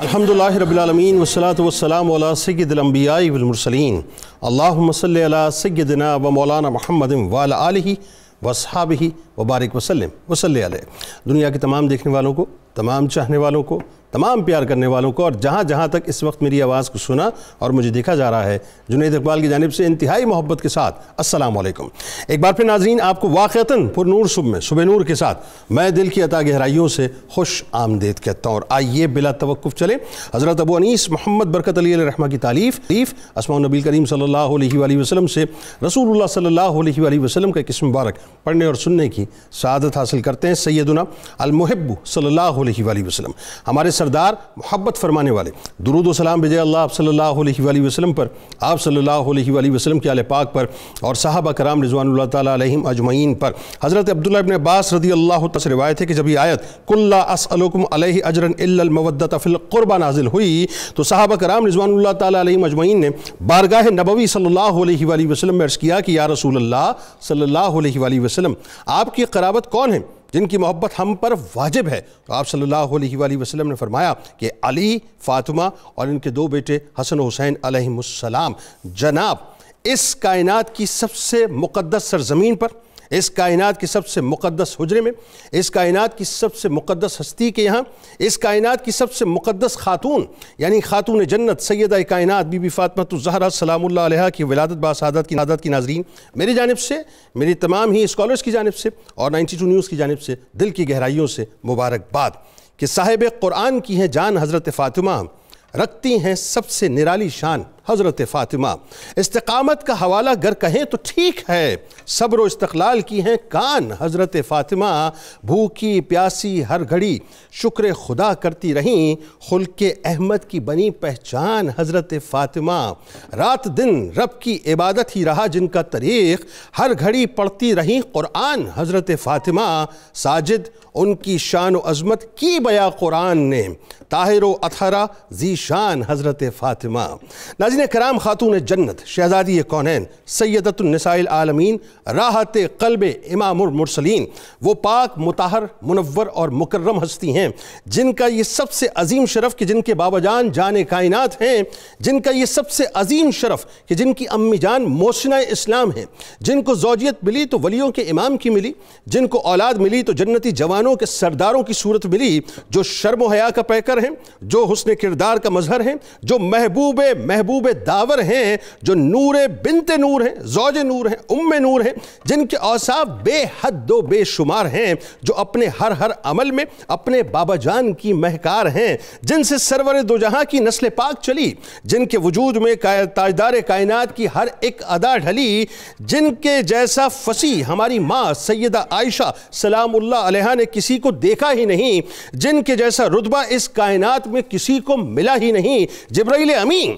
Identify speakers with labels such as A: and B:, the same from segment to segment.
A: الحمدللہ رب العالمین والصلاة والسلام علی سید الانبیاء والمرسلین اللہم صلی علی سیدنا و مولانا محمد وعلی آلہ واصحابہ وبارک وسلم وصلی علیہ۔ دنیا کے تمام دیکھنے والوں کو، تمام چاہنے والوں کو، تمام پیار کرنے والوں کو اور جہاں جہاں تک اس وقت میری آواز کو سنا اور مجھے دیکھا جا رہا ہے، جنید اقبال کی جانب سے انتہائی محبت کے ساتھ السلام علیکم۔ ایک بار پھر ناظرین آپ کو واقعتاً پر نور صبح میں صبح نور کے ساتھ میں دل کی عطا گہرائیوں سے خوش آمدید کہتا ہوں، اور آئیے بلا توقف چلیں حضرت ابو انیس محمد برکت علی علیہ رحمہ کی تالیف اسماء النبی کریم صلی اللہ علیہ وآلہ وسلم سے رسول اللہ صلی اللہ علیہ وآلہ وسلم کا ایک اسم مبارک پڑھنے اور سننے کی سعادت حاصل کرتے ہیں۔ سیدنا المحب صلی اللہ علیہ وآلہ وسلم، ہمارے سردار محبت فرمانے والے، درود و سلام بھیجے اللہ آپ صلی اللہ علیہ وآلہ وسلم پر، آپ صلی اللہ علیہ وآلہ وسلم کے آل پاک پر اور صحابہ کرام رضوان اللہ تعالیٰ علیہم اجمعین پر۔ حضرت عبداللہ ابن عباس رضی اللہ عنہ سے روایت ہے کہ جب یہ آیت قُلْ لَا أَسْأَلُكُمْ عَلَيْهِ أَجْرًا إِلَّا الْمَوَدَّةَ فِي الْقُرْبَى نازل ہوئی تو صحابہ کرام رضوان اللہ تعالیٰ علیہم اجمعین نے بارگاہ نبوی صلی اللہ علیہ وآلہ وسلم میں عرض کیا کہ یا رسول اللہ صلی اللہ علیہ وآلہ وسلم، آپ کی قرابت کون ہیں جن کی محبت ہم پر واجب ہے؟ تو آپ صلی اللہ علیہ وآلہ وسلم نے فرمایا کہ علی، فاطمہ اور ان کے دو بیٹے حسن و حسین علیہم السلام۔ جناب، اس کائنات کی سب سے مقدس سرزمین پر، اس کائنات کی سب سے مقدس حجرے میں، اس کائنات کی سب سے مقدس ہستی کے یہاں، اس کائنات کی سب سے مقدس خاتون یعنی خاتون جنت سیدہ کائنات بی بی فاطمہ الزہرا سلام اللہ علیہا کی ولادت باسعادت کی ناظرین، میری جانب سے، میری تمام ہی اسکالرز کی جانب سے اور 92 نیوز کی جانب سے دل کی گہرائیوں سے مبارکباد کہ صاحب قرآن کی ہیں جان حضرت فاطمہ، رکھتی ہیں سب سے نرالی شان حضرت فاطمہ، استقامت کا حوالہ گر کہیں تو ٹھیک ہے، صبر و استقلال کی ہیں کان حضرت فاطمہ، بھوکی پیاسی ہر گھڑی شکر خدا کرتی رہیں، خلق احمد کی بنی پہچان حضرت فاطمہ، رات دن رب کی عبادت ہی رہا جن کا طریق، ہر گھڑی پڑھتی رہیں قرآن حضرت فاطمہ، ساجد ان کی شان و عظمت کی بیاں قرآن نے، طاہر و اطہرہ ذی شان حضرت فاطمہ۔ ناظرین کرام، خاتون جنت، شہزادی کونین، سیدۃ النساء العالمین، راحت قلب امام المرسلین، وہ پاک مطہر منور اور مکرم ہستی ہیں جن کا یہ سب سے عظیم شرف کہ جن کے بابا جان جان کائنات ہیں، جن کا یہ سب سے عظیم شرف کہ جن کی امی جان محسنہ اسلام ہیں، جن کو زوجیت ملی تو ولیوں کے امام کی ملی، جن کو اولاد ملی تو جنتی جوانوں کے سرداروں کی صورت ملی، جو شرم و حیا کا پیکر ہیں، جو حسن کردار کا مظہر ہیں، جو محبوب داور ہیں، جو نور بنت نور ہیں، زوج نور ہیں، ام نور ہیں، جن کے اوصاف بے حد و بے شمار ہیں، جو اپنے ہر عمل میں اپنے بابا جان کی مہکار ہیں، جن سے سرور دو جہاں کی نسل پاک چلی، جن کے وجود میں تاجدار کائنات کی ہر ایک ادا ڈھلی، جن کے جیسا فصیح ہماری ماں سیدہ عائشہ سلام اللہ علیہا نے کسی کو دیکھا ہی نہیں، جن کے جیسا رتبہ اس کائنات میں کسی کو ملا ہی نہیں، جبرائیل امین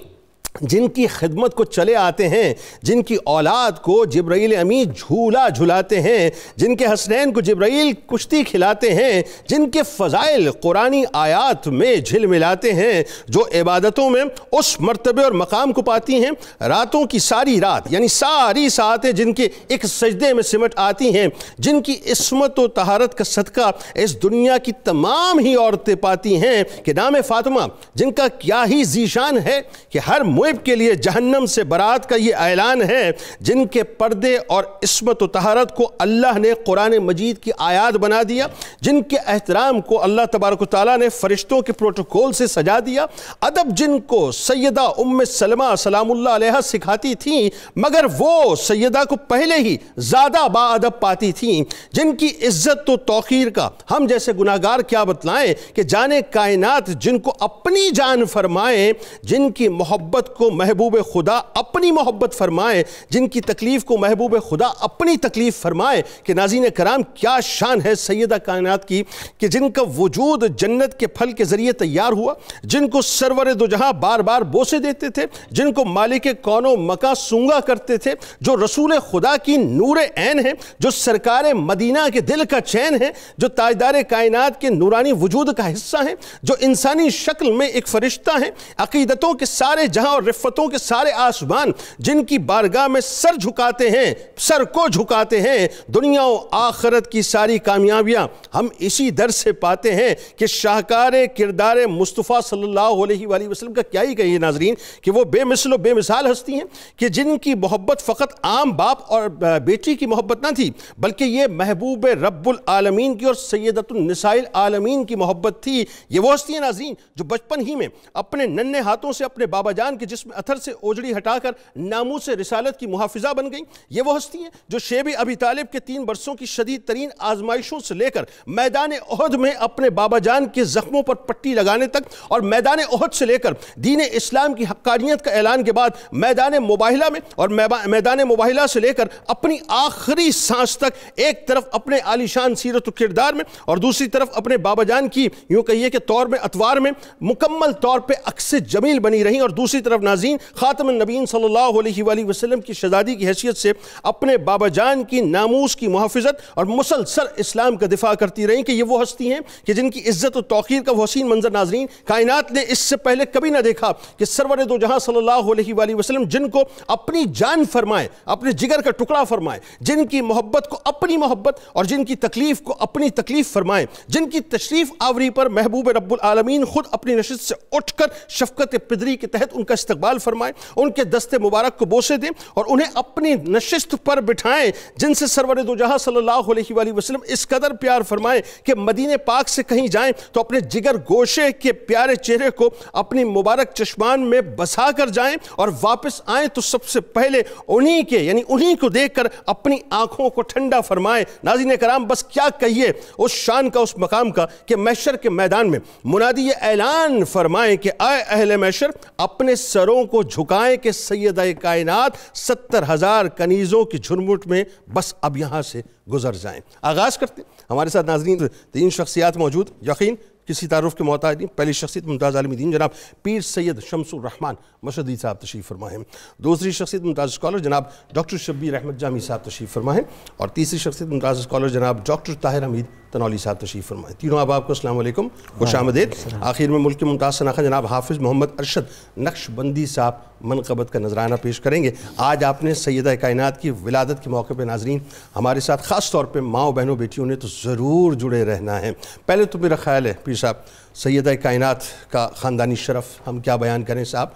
A: جن کی خدمت کو چلے آتے ہیں، جن کی اولاد کو جبرائیل امین جھولا جھلاتے ہیں، جن کے حسنین کو جبرائیل کشتی کھلاتے ہیں، جن کے فضائل قرآنی آیات میں جھل ملاتے ہیں، جو عبادتوں میں اس مرتبے اور مقام کو پاتی ہیں، راتوں کی ساری رات یعنی ساری ساعتیں جن کے ایک سجدے میں سمٹ آتی ہیں، جن کی عصمت و طہارت کا صدقہ اس دنیا کی تمام ہی عورتیں پاتی ہیں کہ نام فاطمہ جن کا کیا ہی ذیشان ہے کہ ہر محب کے لیے جہنم سے برات کا یہ اعلان ہے، جن کے پردے اور عصمت و طہارت کو اللہ نے قرآن مجید کی آیات بنا دیا، جن کے احترام کو اللہ تبارک و تعالیٰ نے فرشتوں کے پروٹوکول سے سجا دیا، ادب جن کو سیدہ ام سلمہ سلام اللہ علیہا سکھاتی تھیں مگر وہ سیدہ کو پہلے ہی زیادہ با ادب پاتی تھیں، جن کی عزت و توقیر کا ہم جیسے گناہگار کیا بتلائیں کہ جانے کائنات جن کو اپنی جان فرمائیں، جن کی محبت کو محبوب خدا اپنی محبت فرمائے، جن کی تکلیف کو محبوب خدا اپنی تکلیف فرمائے کہ ناظرین کرام کیا شان ہے سیدہ کائنات کی کہ جن کا وجود جنت کے پھل کے ذریعے تیار ہوا، جن کو سرور دو جہاں بار بار بوسے دیتے تھے، جن کو مالک کون و مکان سونگا کرتے تھے، جو رسول خدا کی نور عین ہیں، جو سرکار مدینہ کے دل کا چین ہے، جو تاجدار کائنات کے نورانی وجود کا حصہ ہیں، جو انسانی شکل میں ایک فرشتہ ہیں، عقیدتوں کے سارے جہاں اور اور رفتوں کے سارے آسمان جن کی بارگاہ میں سر جھکاتے ہیں، سر کو جھکاتے ہیں، دنیا و آخرت کی ساری کامیابیاں ہم اسی در سے پاتے ہیں کہ شاہکار کردار مصطفیٰ صلی اللہ علیہ وآلہ وسلم کا کیا ہی کہیے ناظرین کہ وہ بے مثل و بے مثال ہستی ہیں کہ جن کی محبت فقط عام باپ اور بیٹی کی محبت نہ تھی بلکہ یہ محبوب رب العالمین کی اور سیدۃ النساء العالمین کی محبت تھی۔ یہ وہ ہستی ہیں ناظرین جو بچپن ہی میں اپنے ننھے ہاتھوں سے اپنے بابا جان کے جسم اتھر سے اوجڑی ہٹا کر ناموس رسالت کی محافظہ بن گئیں۔ یہ وہ ہستی ہیں جو شیب ابی طالب کے 3 برسوں کی شدید ترین آزمائشوں سے لے کر میدان احد میں اپنے بابا جان کے زخموں پر پٹی لگانے تک اور میدان احد سے لے کر دین اسلام کی حقانیت کا اعلان کے بعد میدان مباہلہ میں اور میدان مباہلہ سے لے کر اپنی آخری سانس تک ایک طرف اپنے عالیشان سیرت و کردار میں اور دوسری طرف اپنے بابا جان کی یوں کہیے کہ طور میں اطوار میں مکمل طور پہ عکس جمیل بنی رہیں، اور دوسری طرف ناظرین خاتم النبیین صلی اللہ علیہ وآلہ وسلم کی شہزادی کی حیثیت سے اپنے بابا جان کی ناموس کی محافظت اور مسلسل اسلام کا دفاع کرتی رہیں کہ یہ وہ ہستی ہیں کہ جن کی عزت و توقیر کا وہ حسین منظر ناظرین کائنات نے اس سے پہلے کبھی نہ دیکھا کہ سرور دو جہاں صلی اللہ علیہ وآلہ وسلم جن کو اپنی جان فرمائے، اپنے جگر کا ٹکڑا فرمائے، جن کی محبت کو اپنی محبت اور جن کی تکلیف کو اپنی تکلیف فرمائے، جن کی تشریف آوری پر محبوب رب العالمین خود اپنی نشست سے اٹھ کر شفقت پدری کے تحت ان کا استقبال فرمائے، ان کے دست مبارک کو بوسے دیں اور انہیں اپنی نشست پر بٹھائیں، جن سے سرور دو جہاں صلی اللہ علیہ وآلہ وسلم اس قدر پیار فرمائے کہ مدینہ پاک سے کہیں جائیں تو اپنے جگر گوشے کے پیارے چہرے کو اپنی مبارک چشمان میں بسا کر جائیں اور واپس آئیں تو سب سے پہلے انہی کو دیکھ کر اپنی آنکھوں کو ٹھنڈا فرمائیں۔ ناظرین کرام بس کیا کہیے اس شان کا، اس مقام کا کہ محشر کے میدان میں منادی یہ اعلان فرمائیں کہ اے اہل محشر اپنے سروں کو جھکائیں کہ سیدہ کائنات 70,000 کنیزوں کی جھرمٹ میں بس اب یہاں سے گزر جائیں۔ آغاز کرتے ہیں۔ ہمارے ساتھ ناظرین 3 شخصیات موجود، یقین کسی تعارف کے محتاج نہیں۔ پہلی شخصیت ممتاز عالم دین جناب پیر سید شمس الرحمن مشہدی صاحب تشریف فرما ہیں، دوسری شخصیت ممتاز اسکالر جناب ڈاکٹر شبیر احمد جامی صاحب تشریف فرما ہیں، اور تیسری شخصیت ممتاز اسکالر جناب ڈاکٹر طاہر حمید تنولی صاحب تشریف فرما ہیں۔ تینوں آپ کو السلام علیکم، خوش آمدید۔ آخر میں ملک کے ممتاز شناخت جناب حافظ محمد ارشد نقشبندی صاحب منقبت کا نذرانہ پیش کریں گے۔ آج آپ نے سیدہ کائنات کی ولادت کے موقع پہ ناظرین ہمارے ساتھ خاص طور پہ ماؤں بہنوں بیٹیوں نے تو ضرور جڑے رہنا ہے۔ پہلے تو میرا خیال ہے پیر صاحب سیدہ کائنات کا خاندانی شرف ہم کیا بیان کریں صاحب،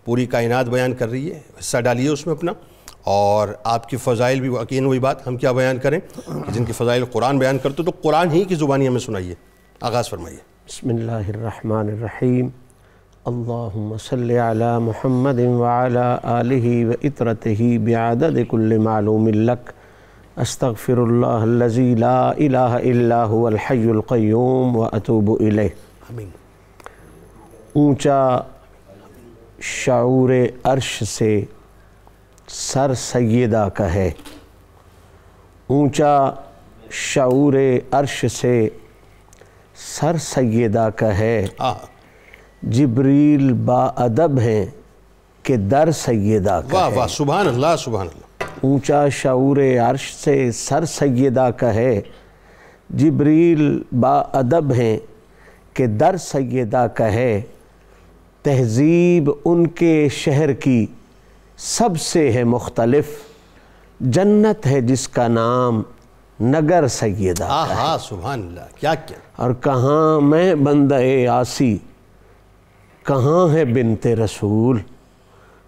A: پوری کائنات بیان کر رہی ہے، حصہ ڈالیے اس میں اپنا، اور آپ کی فضائل بھی یقین وہی بات ہم کیا بیان کریں کہ جن کی فضائل قرآن بیان کرتے تو قرآن ہی کی زبانی ہمیں سنائیے، آغاز فرمائیے۔
B: بسم اللہ الرحمن الرحیم، اللہم صلی علی محمد وعلی آلہ وعطرتہ بعدد کل معلوم لک، استغفر اللہ الذی لا الہ الا هو الحی القیوم واتوب الیہ۔
A: آمین۔
B: اونچا شعور عرش سے سر سیدہ کا ہے، اونچا شعور عرش سے سر سیدہ کا ہے، جبریل با ادب ہیں کہ در سیدہ کا ہے۔
A: واہ واہ، سبحان اللہ سبحان اللہ۔
B: اونچا شعور عرش سے سر سیدہ کا ہے، جبریل با ادب ہیں کہ در سیدہ کا ہے، تہذیب ان کے شہر کی سب سے ہے مختلف، جنت ہے جس کا نام نگر سیدہ کا ہے۔
A: ہاں سبحان اللہ، کیا کیا۔
B: اور کہاں میں بندہ عاصی، کہاں ہے بنت رسول،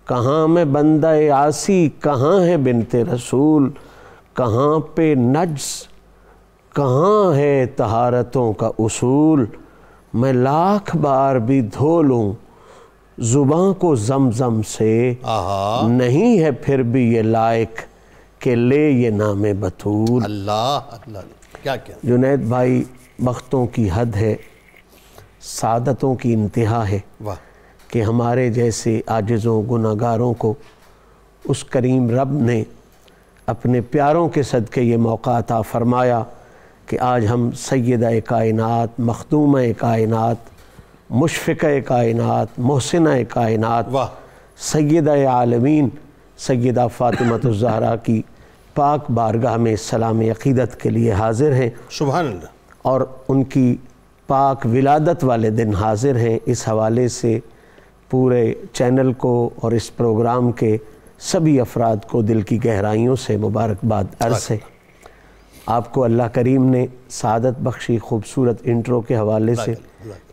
B: کہاں میں بندہ عاصی، کہاں ہے بنت رسول، کہاں پہ نجس، کہاں ہے طہارتوں کا اصول، میں لاکھ بار بھی دھو لوں زباں کو زمزم سے، نہیں ہے پھر بھی یہ لائق کہ لے یہ نام بطول۔
A: اللہ اللہ، کیا کیا۔
B: جنید بھائی، بختوں کی حد ہے، سعادتوں کی انتہا ہے کہ ہمارے جیسے عاجزوں گناہگاروں کو اس کریم رب نے اپنے پیاروں کے صدقے یہ موقع عطا فرمایا کہ آج ہم سیدہ کائنات، مخدومہ کائنات، مشفقہ کائنات، محسنہ کائنات، سیدہ عالمین سیدہ فاطمۃ الزہرا کی پاک بارگاہ میں سلام عقیدت کے لیے حاضر ہیں،
A: سبحان اللہ،
B: اور ان کی پاک ولادت والے دن حاضر ہیں۔ اس حوالے سے پورے چینل کو اور اس پروگرام کے سبھی افراد کو دل کی گہرائیوں سے مبارکباد عرض ہے۔ آپ کو اللہ کریم نے سعادت بخشی خوبصورت انٹرو کے حوالے سے،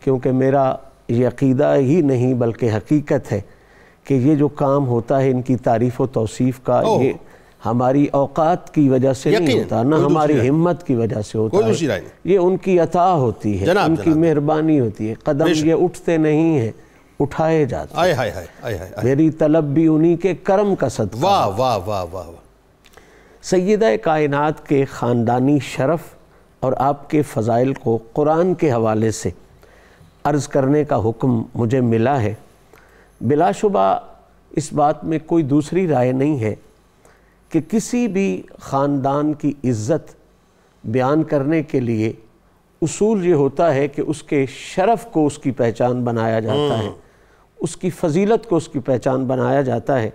B: کیونکہ میرا یہ عقیدہ ہی نہیں بلکہ حقیقت ہے کہ یہ جو کام ہوتا ہے ان کی تعریف و توصیف کا، یہ ہماری اوقات کی وجہ سے نہیں ہوتا، نہ ہماری ہمت کی وجہ سے ہوتا ہے، یہ ان کی عطا ہوتی ہے، ان کی مہربانی ہوتی ہے۔ قدم یہ اٹھتے نہیں ہیں، اٹھائے جاتے ہیں، میری طلب بھی انہی کے کرم کا صدقہ۔
A: واہ واہ واہ واہ۔
B: سیدہ کائنات کے خاندانی شرف اور آپ کے فضائل کو قرآن کے حوالے سے عرض کرنے کا حکم مجھے ملا ہے۔ بلا شبہ اس بات میں کوئی دوسری رائے نہیں ہے کہ کسی بھی خاندان کی عزت بیان کرنے کے لیے اصول یہ ہوتا ہے کہ اس کے شرف کو اس کی پہچان بنایا جاتا ہے، اس کی فضیلت کو اس کی پہچان بنایا جاتا ہے۔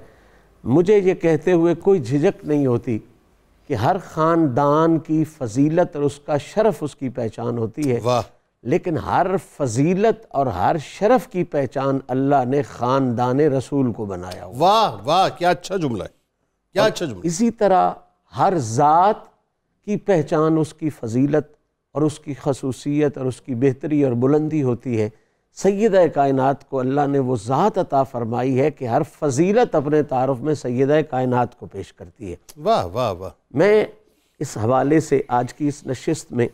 B: مجھے یہ کہتے ہوئے کوئی جھجک نہیں ہوتی کہ ہر خاندان کی فضیلت اور اس کا شرف اس کی پہچان ہوتی ہے، لیکن ہر فضیلت اور ہر شرف کی پہچان اللہ نے خاندان رسول کو بنایا ہوا۔
A: واہ واہ، کیا اچھا جملہ ہے، کیا اچھا جملہ۔
B: اسی طرح ہر ذات کی پہچان اس کی فضیلت اور اس کی خصوصیت اور اس کی بہتری اور بلندی ہوتی ہے۔ سیدہ کائنات کو اللہ نے وہ ذات عطا فرمائی ہے کہ ہر فضیلت اپنے تعارف میں سیدہ کائنات کو پیش کرتی ہے۔
A: واہ واہ واہ۔
B: میں اس حوالے سے آج کی اس نشست میں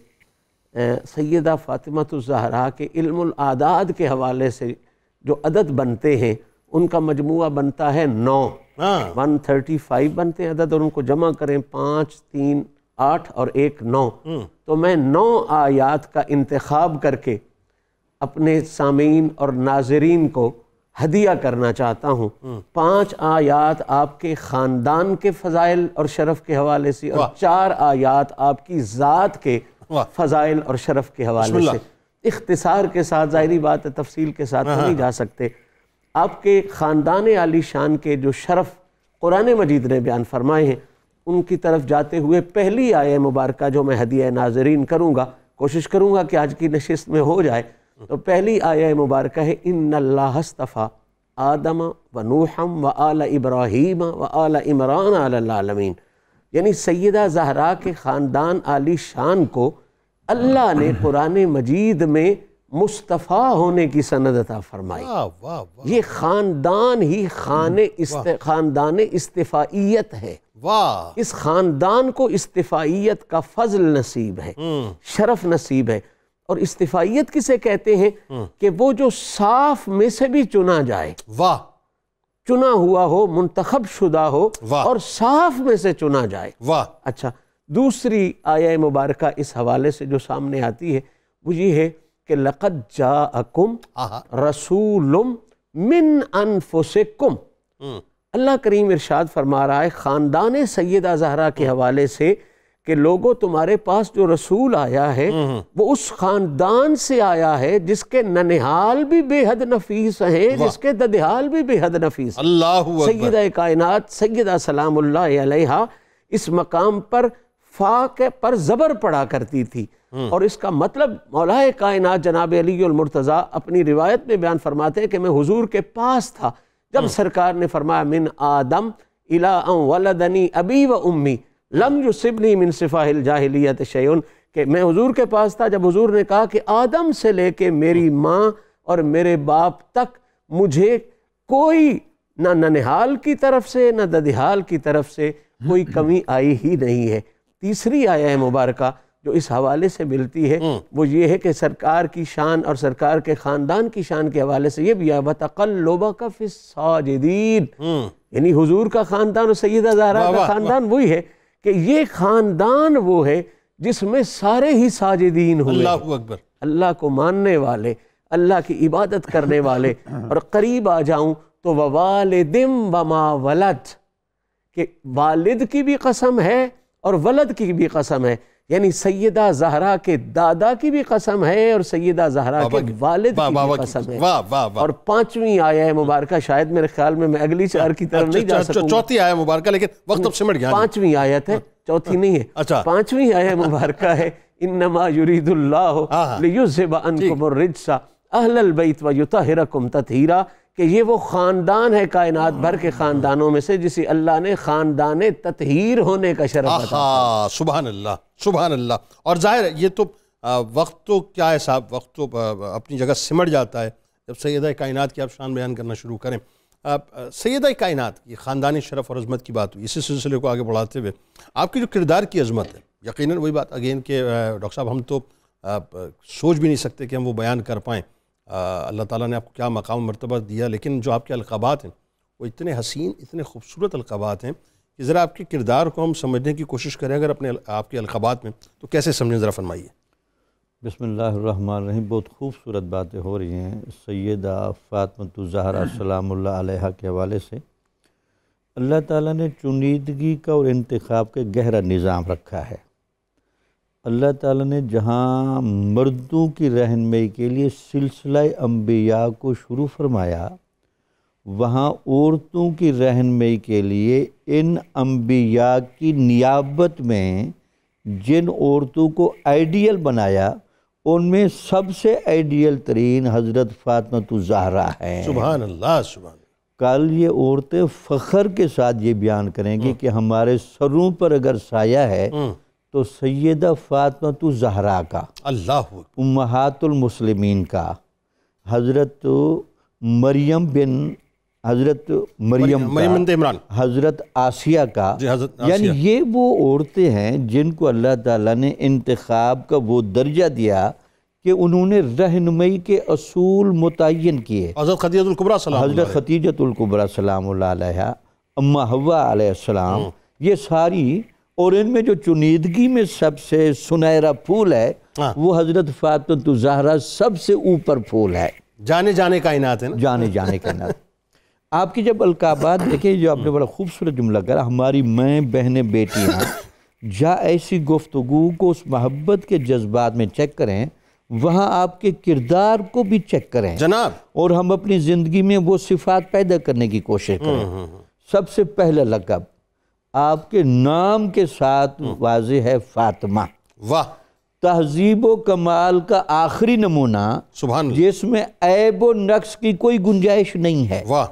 B: سیدہ فاطمہ الزہرا کے علم العداد کے حوالے سے جو عدد بنتے ہیں ان کا مجموعہ بنتا ہے 9، 135 بنتے ہیں عدد، اور ان کو جمع کریں 5 3 8 اور 1 9، تو میں 9 آیات کا انتخاب کر کے اپنے سامعین اور ناظرین کو ہدیہ کرنا چاہتا ہوں۔ 5 آیات آپ کے خاندان کے فضائل اور شرف کے حوالے سے، اور 4 آیات آپ کی ذات کے فضائل اور شرف کے حوالے سے۔ اختصار کے ساتھ، ظاہری بات ہے تفصیل کے ساتھ نہیں جا سکتے، آپ کے خاندان عالی شان کے جو شرف قرآن مجید نے بیان فرمائے ہیں ان کی طرف جاتے ہوئے پہلی آیہ مبارکہ جو میں ہدیہ ناظرین کروں گا، کوشش کروں گا کہ آج کی نشست میں ہو جائے، تو پہلی آیہ مبارکہ ہے ان اللہ اصطفیٰ آدم و نوحا و آل ابراہیم و آل عمران علی العالمین، یعنی سیدہ زہرا کے خاندان عالی شان کو اللہ نے قرآن مجید میں مصطفیٰ ہونے کی سند عطا فرمائی۔ یہ خاندان ہی خاندان استفائیت ہے، اس خاندان کو استفائیت کا فضل نصیب ہے، شرف نصیب ہے۔ اور استفائیت کسے کہتے ہیں؟ کہ وہ جو صاف میں سے بھی چنا جائے، چنا ہوا ہو، منتخب شدہ ہو اور صاف میں سے چنا جائے۔ اچھا، دوسری آیہ مبارکہ اس حوالے سے جو سامنے آتی ہے وہ یہ ہے کہ لَقَدْ جَاءَكُمْ رَسُولٌ مِّنْ أَنفُسِكُمْ، اللہ کریم ارشاد فرما رہا ہے خاندان سیدہ زہرا کے حوالے سے کہ لوگوں تمہارے پاس جو رسول آیا ہے وہ اس خاندان سے آیا ہے جس کے ننہال بھی بے حد نفیس ہیں، جس کے ددہال بھی بے حد نفیس ہیں۔ سیدہ کائنات سیدہ سلام اللہ علیہا اس مقام پر فا کے پر زبر پڑا کرتی تھی، اور اس کا مطلب مولا کائنات جناب علی المرتضیٰ اپنی روایت میں بیان فرماتے ہیں کہ میں حضور کے پاس تھا جب سرکار نے فرمایا من آدم الی ان ولدنی ابی و امی لم یصبنی من صفاہ الجاہلیت شیئن، کہ میں حضور کے پاس تھا جب حضور نے کہا کہ آدم سے لے کے میری ماں اور میرے باپ تک مجھے کوئی نہ ننہال کی طرف سے نہ ددہال کی طرف سے کوئی کمی آئی ہی نہیں ہے۔ تیسری آیہ مبارکہ جو اس حوالے سے ملتی ہے وہ یہ ہے کہ سرکار کی شان اور سرکار کے خاندان کی شان کے حوالے سے یہ بھی ہے وَتَقَلُّبَكَ فِي السَّاجِدِينَ، یعنی حضور کا خاندان اور سیدہ زہرا کا خاندان وہی ہے کہ یہ خاندان وہ ہے جس میں سارے ہی ساجدین ہوئے، اللہ اکبر، اللہ کو ماننے والے، اللہ کی عبادت کرنے والے۔ اور قریب آ جاؤں تو وَوَالِدٍ وَمَا وَلَدْ، کہ والد کی بھی قسم ہے اور ولد کی بھی قسم ہے، یعنی سیدہ زہرا کے دادا کی بھی قسم ہے اور سیدہ زہرا کے والد کی بھی قسم ہے۔ اور 5ویں آیہ مبارکہ شاید میرے خیال میں اگلی 4 کی طرف نہیں جا سکوں،
A: 4تھی آیہ مبارکہ، لیکن وقت اب سمٹ گیا،
B: 5ویں آیت ہے، 4تھی نہیں ہے، 5ویں آیہ مبارکہ ہے انما یرید اللہ لیذھب عنکم الرجس اہل البیت ویطہرکم تطہیرا، کہ یہ وہ خاندان ہے کائنات بھر کے خاندانوں میں سے جسے اللہ نے خاندان تطہیر ہونے کا شرف عطا.
A: سبحان اللہ سبحان اللہ. اور ظاہر ہے یہ تو وقت تو کیا ہے صاحب، وقت تو اپنی جگہ سمٹ جاتا ہے جب سیدہ کائنات کی آپ شان بیان کرنا شروع کریں. سیدہ کائنات کی خاندانی شرف اور عظمت کی بات ہوئی، اسی سلسلے کو آگے بڑھاتے ہوئے آپ کی جو کردار کی عظمت ہے، یقیناً وہی بات اگین کہ ڈاکٹر صاحب ہم تو سوچ بھی نہیں سکتے کہ ہم وہ بیان کر پائیں. اللہ تعالیٰ نے آپ کو کیا مقام مرتبہ دیا، لیکن جو آپ کے القابات ہیں وہ اتنے حسین اتنے خوبصورت القابات ہیں کہ ذرا آپ کے کردار کو ہم سمجھنے کی کوشش کریں اگر اپنے آپ کے القابات میں، تو کیسے سمجھیں ذرا فرمائیے.
C: بسم اللہ الرحمن الرحیم. بہت خوبصورت باتیں ہو رہی ہیں سیدہ فاطمۃ الزہرا سلام اللہ علیہا کے حوالے سے. اللہ تعالیٰ نے چنیدگی کا اور انتخاب کا گہرا نظام رکھا ہے. اللہ تعالیٰ نے جہاں مردوں کی رہنمائی کے لیے سلسلہ انبیاء کو شروع فرمایا، وہاں عورتوں کی رہنمائی کے لیے ان انبیاء کی نیابت میں جن عورتوں کو آئیڈیل بنایا ان میں سب سے آئیڈیل ترین حضرت فاطمۃ الزہرا ہیں.
A: سبحان اللہ سبحان اللہ.
C: کل یہ عورتیں فخر کے ساتھ یہ بیان کریں گی کہ ہمارے سروں پر اگر سایہ ہے تو سیدہ فاطمۃ الزہرا کا،
A: اللہ
C: امہات المسلمین کا، حضرت مریم بنت عمران، حضرت آسیہ کا، یعنی یہ وہ عورتیں ہیں جن کو اللہ تعالیٰ نے انتخاب کا وہ درجہ دیا کہ انہوں نے رہنمائی کے اصول متعین کیے.
A: حضرت
C: خدیجۃ الکبریٰ سلام اللہ علیہا، اماں حوا علیہ السلام، یہ ساری. اور ان میں جو چنیدگی میں سب سے سنہرا پھول ہے وہ حضرت فاطمۃ الزہرا سب سے اوپر پھول ہے.
A: جانے کائنات ہے نا،
C: جانے کائنات. آپ کی جب القابات دیکھیں، جو آپ نے بڑا خوبصورت جملہ کرا، ہماری مائیں بہنیں بیٹیاں، جہاں ایسی گفتگو کو اس محبت کے جذبات میں چیک کریں، وہاں آپ کے کردار کو بھی چیک کریں
A: جناب،
C: اور ہم اپنی زندگی میں وہ صفات پیدا کرنے کی کوشش کریں. سب سے پہلا لقب آپ کے نام کے ساتھ واضح ہے، فاطمہ.
A: واہ.
C: تہذیب و کمال کا آخری نمونہ،
A: سبحان اللہ،
C: جس میں عیب و نقص کی کوئی گنجائش نہیں ہے.
A: واہ.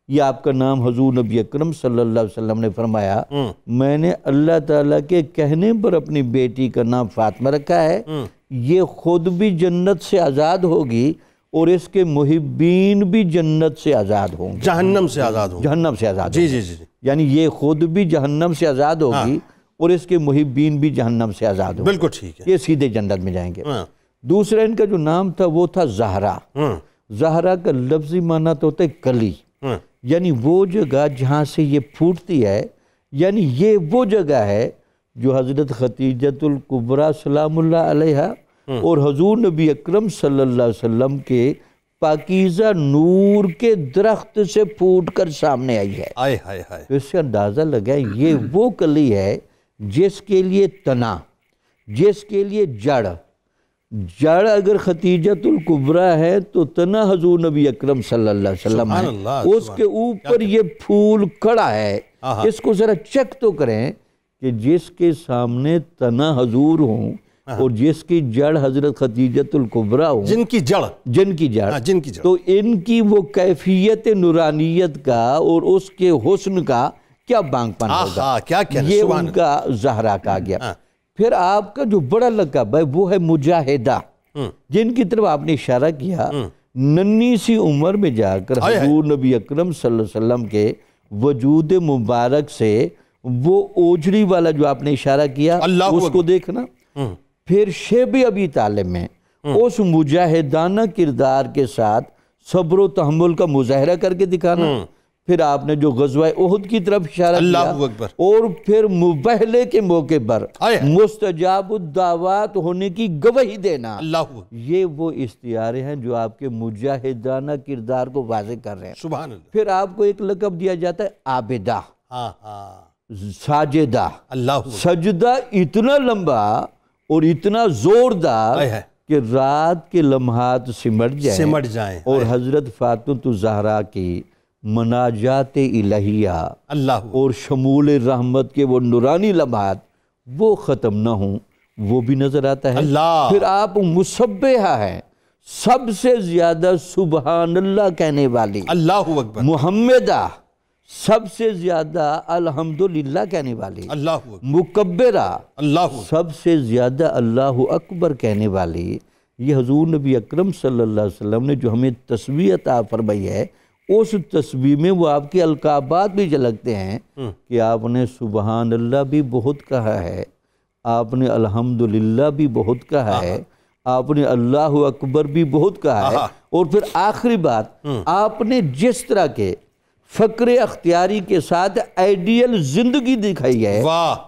C: یہ آپ کا نام حضور نبی اکرم صلی اللہ علیہ وسلم نے فرمایا، میں نے اللہ تعالیٰ کے کہنے پر اپنی بیٹی کا نام فاطمہ رکھا ہے. یہ خود بھی جنت سے آزاد ہوگی اور اس کے محبین بھی جنت سے آزاد ہوں گے،
A: جہنم سے آزاد ہوں،
C: جہنم سے آزاد.
A: جی.
C: یعنی یہ خود بھی جہنم سے آزاد ہوگی اور اس کے محبین بھی جہنم سے آزاد ہوں گے.
A: بالکل ٹھیک ہے،
C: یہ سیدھے جنت میں جائیں گے. دوسرا ان کا جو نام تھا وہ تھا زہرا. زہرا کا لفظی معنی تو ہوتا ہے کلی، یعنی وہ جگہ جہاں سے یہ پھوٹتی ہے. یعنی یہ وہ جگہ ہے جو حضرت خدیجۃ الکبریٰ سلام اللہ علیہا اور حضور نبی اکرم صلی اللہ علیہ وسلم کے پاکیزہ نور کے درخت سے پھوٹ کر سامنے آئی ہے. اس سے اندازہ لگا یہ وہ کلی ہے جس کے لیے تنا، جس کے لیے جڑ اگر خدیجۃ الکبریٰ ہے تو تنا حضور نبی اکرم صلی اللہ علیہ وسلم ہے، اس کے اوپر یہ پھول کھڑا ہے. اس کو ذرا چیک تو کریں کہ جس کے سامنے تنا حضور ہوں اور جس کی جڑ حضرت خدیجۃ الکبریٰ ہوں، جن کی جڑ تو ان کی وہ کیفیت نورانیت کا اور اس کے حسن کا کیا بانگ پن ہوگا. یہ ان کا زہرا کہا گیا. پھر آپ کا جو بڑا لقب ہے وہ ہے مجاہدہ، جن کی طرف آپ نے اشارہ کیا. ننھی سی عمر میں جا کر حضور نبی اکرم صلی اللہ علیہ وسلم کے وجود مبارک سے وہ اوجڑی والا جو آپ نے اشارہ کیا اس کو دیکھنا. پھر شیب ابی طالب میں اس مجاہدانہ کردار کے ساتھ صبر و تحمل کا مظاہرہ کر کے دکھانا. پھر آپ نے جو غزوہ احد کی طرف اشارہ کیا اور پھر مباہلے کے موقع پر مستجاب الدعوات ہونے کی گواہی دینا. یہ وہ استعارے ہیں جو آپ کے مجاہدانہ کردار کو واضح کر رہے ہیں.
A: سبحان اللہ.
C: پھر آپ کو ایک لقب دیا جاتا ہے عابدہ، ساجدہ. سجدہ اتنا لمبا اور اتنا زوردار کہ رات کے لمحات سمٹ جائیں اور حضرت فاطمۃ الزہرا کی مناجات الہیہ اور شمول رحمت کے وہ نورانی لمحات وہ ختم نہ ہوں، وہ بھی نظر آتا ہے. پھر آپ مسبحہ ہیں، سب سے زیادہ سبحان اللہ کہنے والی،
A: اللہ اکبر،
C: محمدہ سب سے زیادہ الحمدللہ کہنے والی،
A: اللہ اکبر،
C: مکبرہ
A: اللہ
C: سب سے زیادہ اللہ اکبر کہنے والی، یہ حضور نبی اکرم صلی اللہ علیہ وسلم نے جو ہمیں تسبیح عطا فرمائی ہے، اس تسبیح میں وہ آپ کے القابات بھی جھلکتے ہیں کہ آپ نے سبحان اللہ بھی بہت کہا ہے، آپ نے الحمدللہ بھی بہت کہا ہے، آپ نے اللہ اکبر بھی بہت کہا ہے، اور پھر آخری بات آپ نے جس طرح کے فقر اختیاری کے ساتھ آئیڈیل زندگی دکھائی ہے،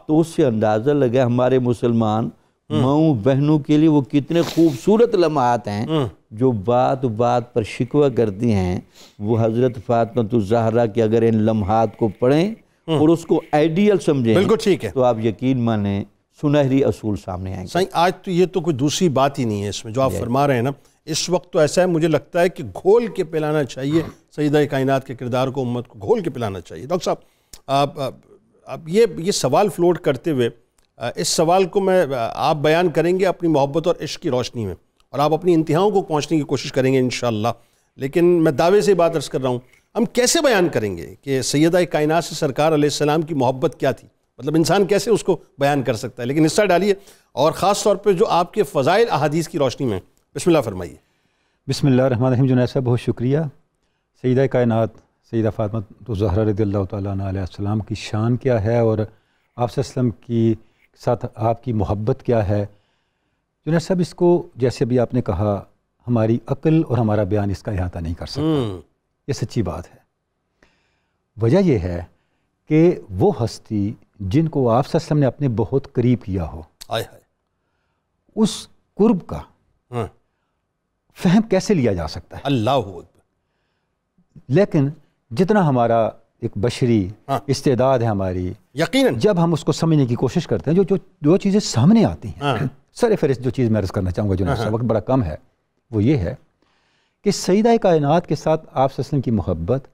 C: تو اس سے اندازہ لگا ہمارے مسلمان ماؤں بہنوں کے لیے وہ کتنے خوبصورت لمحات ہیں جو بات بات پر شکوہ کرتی ہیں، وہ حضرت فاطمہ الزہرا کے اگر ان لمحات کو پڑھیں اور اس کو آئیڈیل سمجھیں،
A: بالکل ٹھیک ہے،
C: تو آپ یقین مانیں سنہری اصول سامنے آئیں گے۔
A: سائیں آج تو یہ تو کوئی دوسری بات ہی نہیں ہے اس میں جو آپ فرما رہے ہیں نا، اس وقت تو ایسا ہے مجھے لگتا ہے کہ گھول کے پلانا چاہیے سیدہ کائنات کے کردار کو، امت کو گھول کے پلانا چاہیے۔ ڈاکٹر صاحب اب یہ سوال فلوٹ کرتے ہوئے اس سوال کو آپ بیان کریں گے اپنی محبت اور عشق کی روشنی میں، اور آپ اپنی انتہاؤں کو پہنچنے کی کوشش کریں گے انشاءاللہ، لیکن میں دعوے سے بات عرض کر رہا ہوں، ہم کیسے بیان کریں گے کہ سیدہ کائنات سے سرکار علیہ السلام کی محبت کیا تھی؟ مطلب انسان کیسے اس کو بیان کر سکتا ہے؟ لیکن حصہ ڈالیے، اور خاص طور پہ جو آپ کے فضائل احادیث کی روشنی میں، بسم اللہ فرمائیے۔
D: بسم اللہ الرحمن الرحیم۔ جنید صاحب بہت شکریہ۔ سیدہ کائنات سیدہ فاطمہ الزہرا رضی اللہ تعالیٰ عنہ علیہ السلام کی شان کیا ہے اور آپ صلی اللہ علیہ وسلم کی ساتھ آپ کی محبت کیا ہے؟ جنید صاحب اس کو جیسے بھی آپ نے کہا ہماری عقل اور ہمارا بیان اس کا احاطہ نہیں کر سکتا، یہ سچی بات ہے۔ وجہ یہ ہے کہ وہ ہستی جن کو آپ صلی اللہ علیہ وسلم نے اپنے بہت قریب کیا ہو، اس قرب کا فہم کیسے لیا جا سکتا ہے؟
A: اللہ اکبر۔
D: لیکن جتنا ہمارا ایک بشری استعداد ہے ہماری،
A: یقیناً
D: جب ہم اس کو سمجھنے کی کوشش کرتے ہیں، جو چیزیں سامنے آتی ہیں، سر فہرست جو چیز میں عرض کرنا چاہوں گا جناب صاحب، وقت بڑا کم ہے، وہ یہ ہے کہ سیدہ کائنات کے ساتھ آپ صلی اللہ علیہ وسلم کی محبت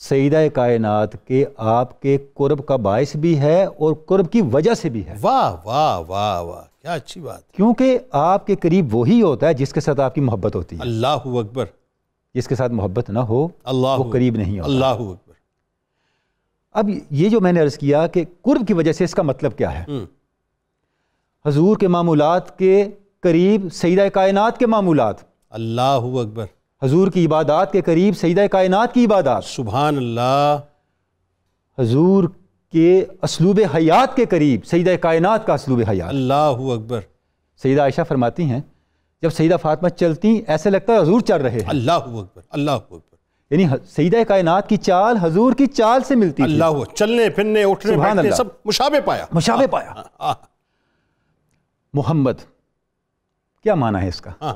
D: سیدہ کائنات کے آپ کے قرب کا باعث بھی ہے اور قرب کی وجہ سے بھی ہے۔
A: واہ واہ واہ واہ، کیا اچھی بات۔
D: کیونکہ آپ کے قریب وہی ہوتا ہے جس کے ساتھ آپ کی محبت ہوتی ہے۔
A: اللہ اکبر۔
D: جس کے ساتھ محبت نہ ہو وہ قریب نہیں ہوتا۔
A: اللہ اکبر۔
D: اب یہ جو میں نے عرض کیا کہ قرب کی وجہ سے، اس کا مطلب کیا ہے؟ حضور کے معمولات کے قریب سیدہ کائنات کے معمولات،
A: اللہ اکبر۔
D: حضور کی عبادات کے قریب سیدہ کائنات کی عبادات،
A: سبحان اللہ۔
D: حضور کے اسلوب حیات کے قریب سیدہ کائنات کا اسلوب حیات۔
A: اللہ اکبر۔
D: سیدہ عائشہ فرماتی ہیں جب سیدہ فاطمہ چلتی ایسے لگتا ہے حضور چل رہے ہیں۔
A: اللہ اکبر، اللہ اکبر۔
D: یعنی سیدہ کائنات کی چال حضور کی چال سے ملتی تھی۔
A: اللہ، چلنے پھرنے اٹھنے بیٹھنے سب مشابہ پایا،
D: مشابہ پایا۔ محمد کیا معنی ہے اس کا؟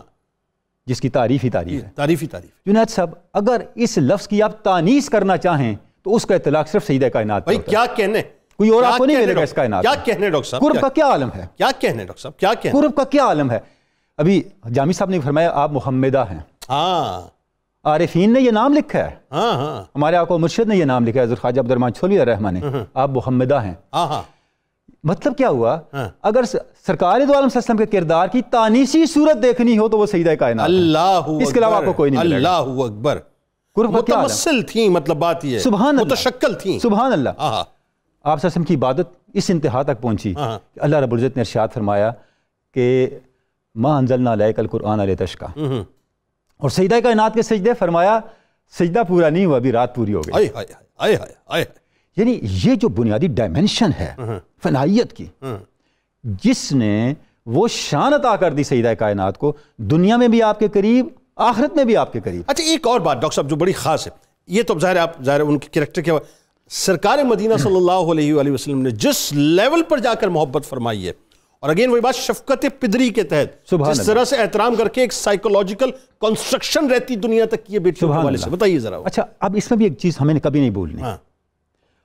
D: جس کی تعریف ہی تعریف ہے۔
A: تعریف ہی تعریف۔
D: جنید صاحب اگر اس لفظ کی آپ تانیث کرنا چاہیں تو اس کا اطلاق صرف سیدہ کائنات
A: بھائی کیا کہنے،
D: کوئی اور آپ کو نہیں ملے گا اس کائنات۔
A: کیا کہنے ڈاکٹر صاحب،
D: قرب کا کیا عالم ہے؟
A: کیا کہنے ڈاکٹر صاحب، کیا کہنے،
D: قرب کا کیا عالم ہے؟ ابھی جامی صاحب نے فرمایا آپ محمدہ ہیں، عارفین نے یہ نام لکھا ہے، ہمارے آقا و مرشد نے یہ نام لکھا ہے، حضرت خواجہ عبدالرحمن چھولوی الرحمن نے، آپ محمدہ ہیں۔ مطلب کیا ہوا؟ اگر سرکار دو عالم صلی اللہ علیہ وسلم کے کردار کی تانیسی صورت دیکھنی ہو تو وہ سیدہ کائنات،
A: اللہ
D: اس کے علاوہ آپ کو کوئی نہیں ملے گا۔
A: اللہ اکبر۔
D: قرب کا کیا عالم؟
A: متمثل تھیں، مطلب بات یہ ہے،
D: سبحان اللہ،
A: متشکل تھیں۔
D: سبحان اللہ۔ آپ صلی اللہ علیہ وسلم کی عبادت اس انتہا تک پہنچی کہ اللہ رب العزت نے ارشاد فرمایا کہ ما انزلنا علیک القرآن لتشقی، اور سجدہ کائنات کے سجدے فرمایا سجدہ پورا نہیں ہوا، ابھی رات پوری ہو گئی۔ یعنی یہ جو بنیادی ڈائمنشن ہے فنائیت کی، جس نے وہ شان عطا کر دی سیدہ کائنات کو، دنیا میں بھی آپ کے قریب، آخرت میں بھی آپ کے قریب۔
A: اچھا ایک اور بات ڈاکٹر صاحب جو بڑی خاص ہے، یہ تو ظاہر ان کے کریکٹر کے سرکار مدینہ صلی اللہ علیہ وآلہ وسلم نے جس لیول پر جا کر محبت فرمائی ہے، اور اگین وہی بات شفقت پدری کے تحت جس طرح سے احترام کر کے ایک سائیکولوجیکل کنسٹرکشن رہتی دنیا تک کی، یہ بیٹیوں کے حوالے سے بتائیے ذرا۔
D: اچھا اب اس میں بھی ایک چیز ہمیں کبھی نہیں بھولنی،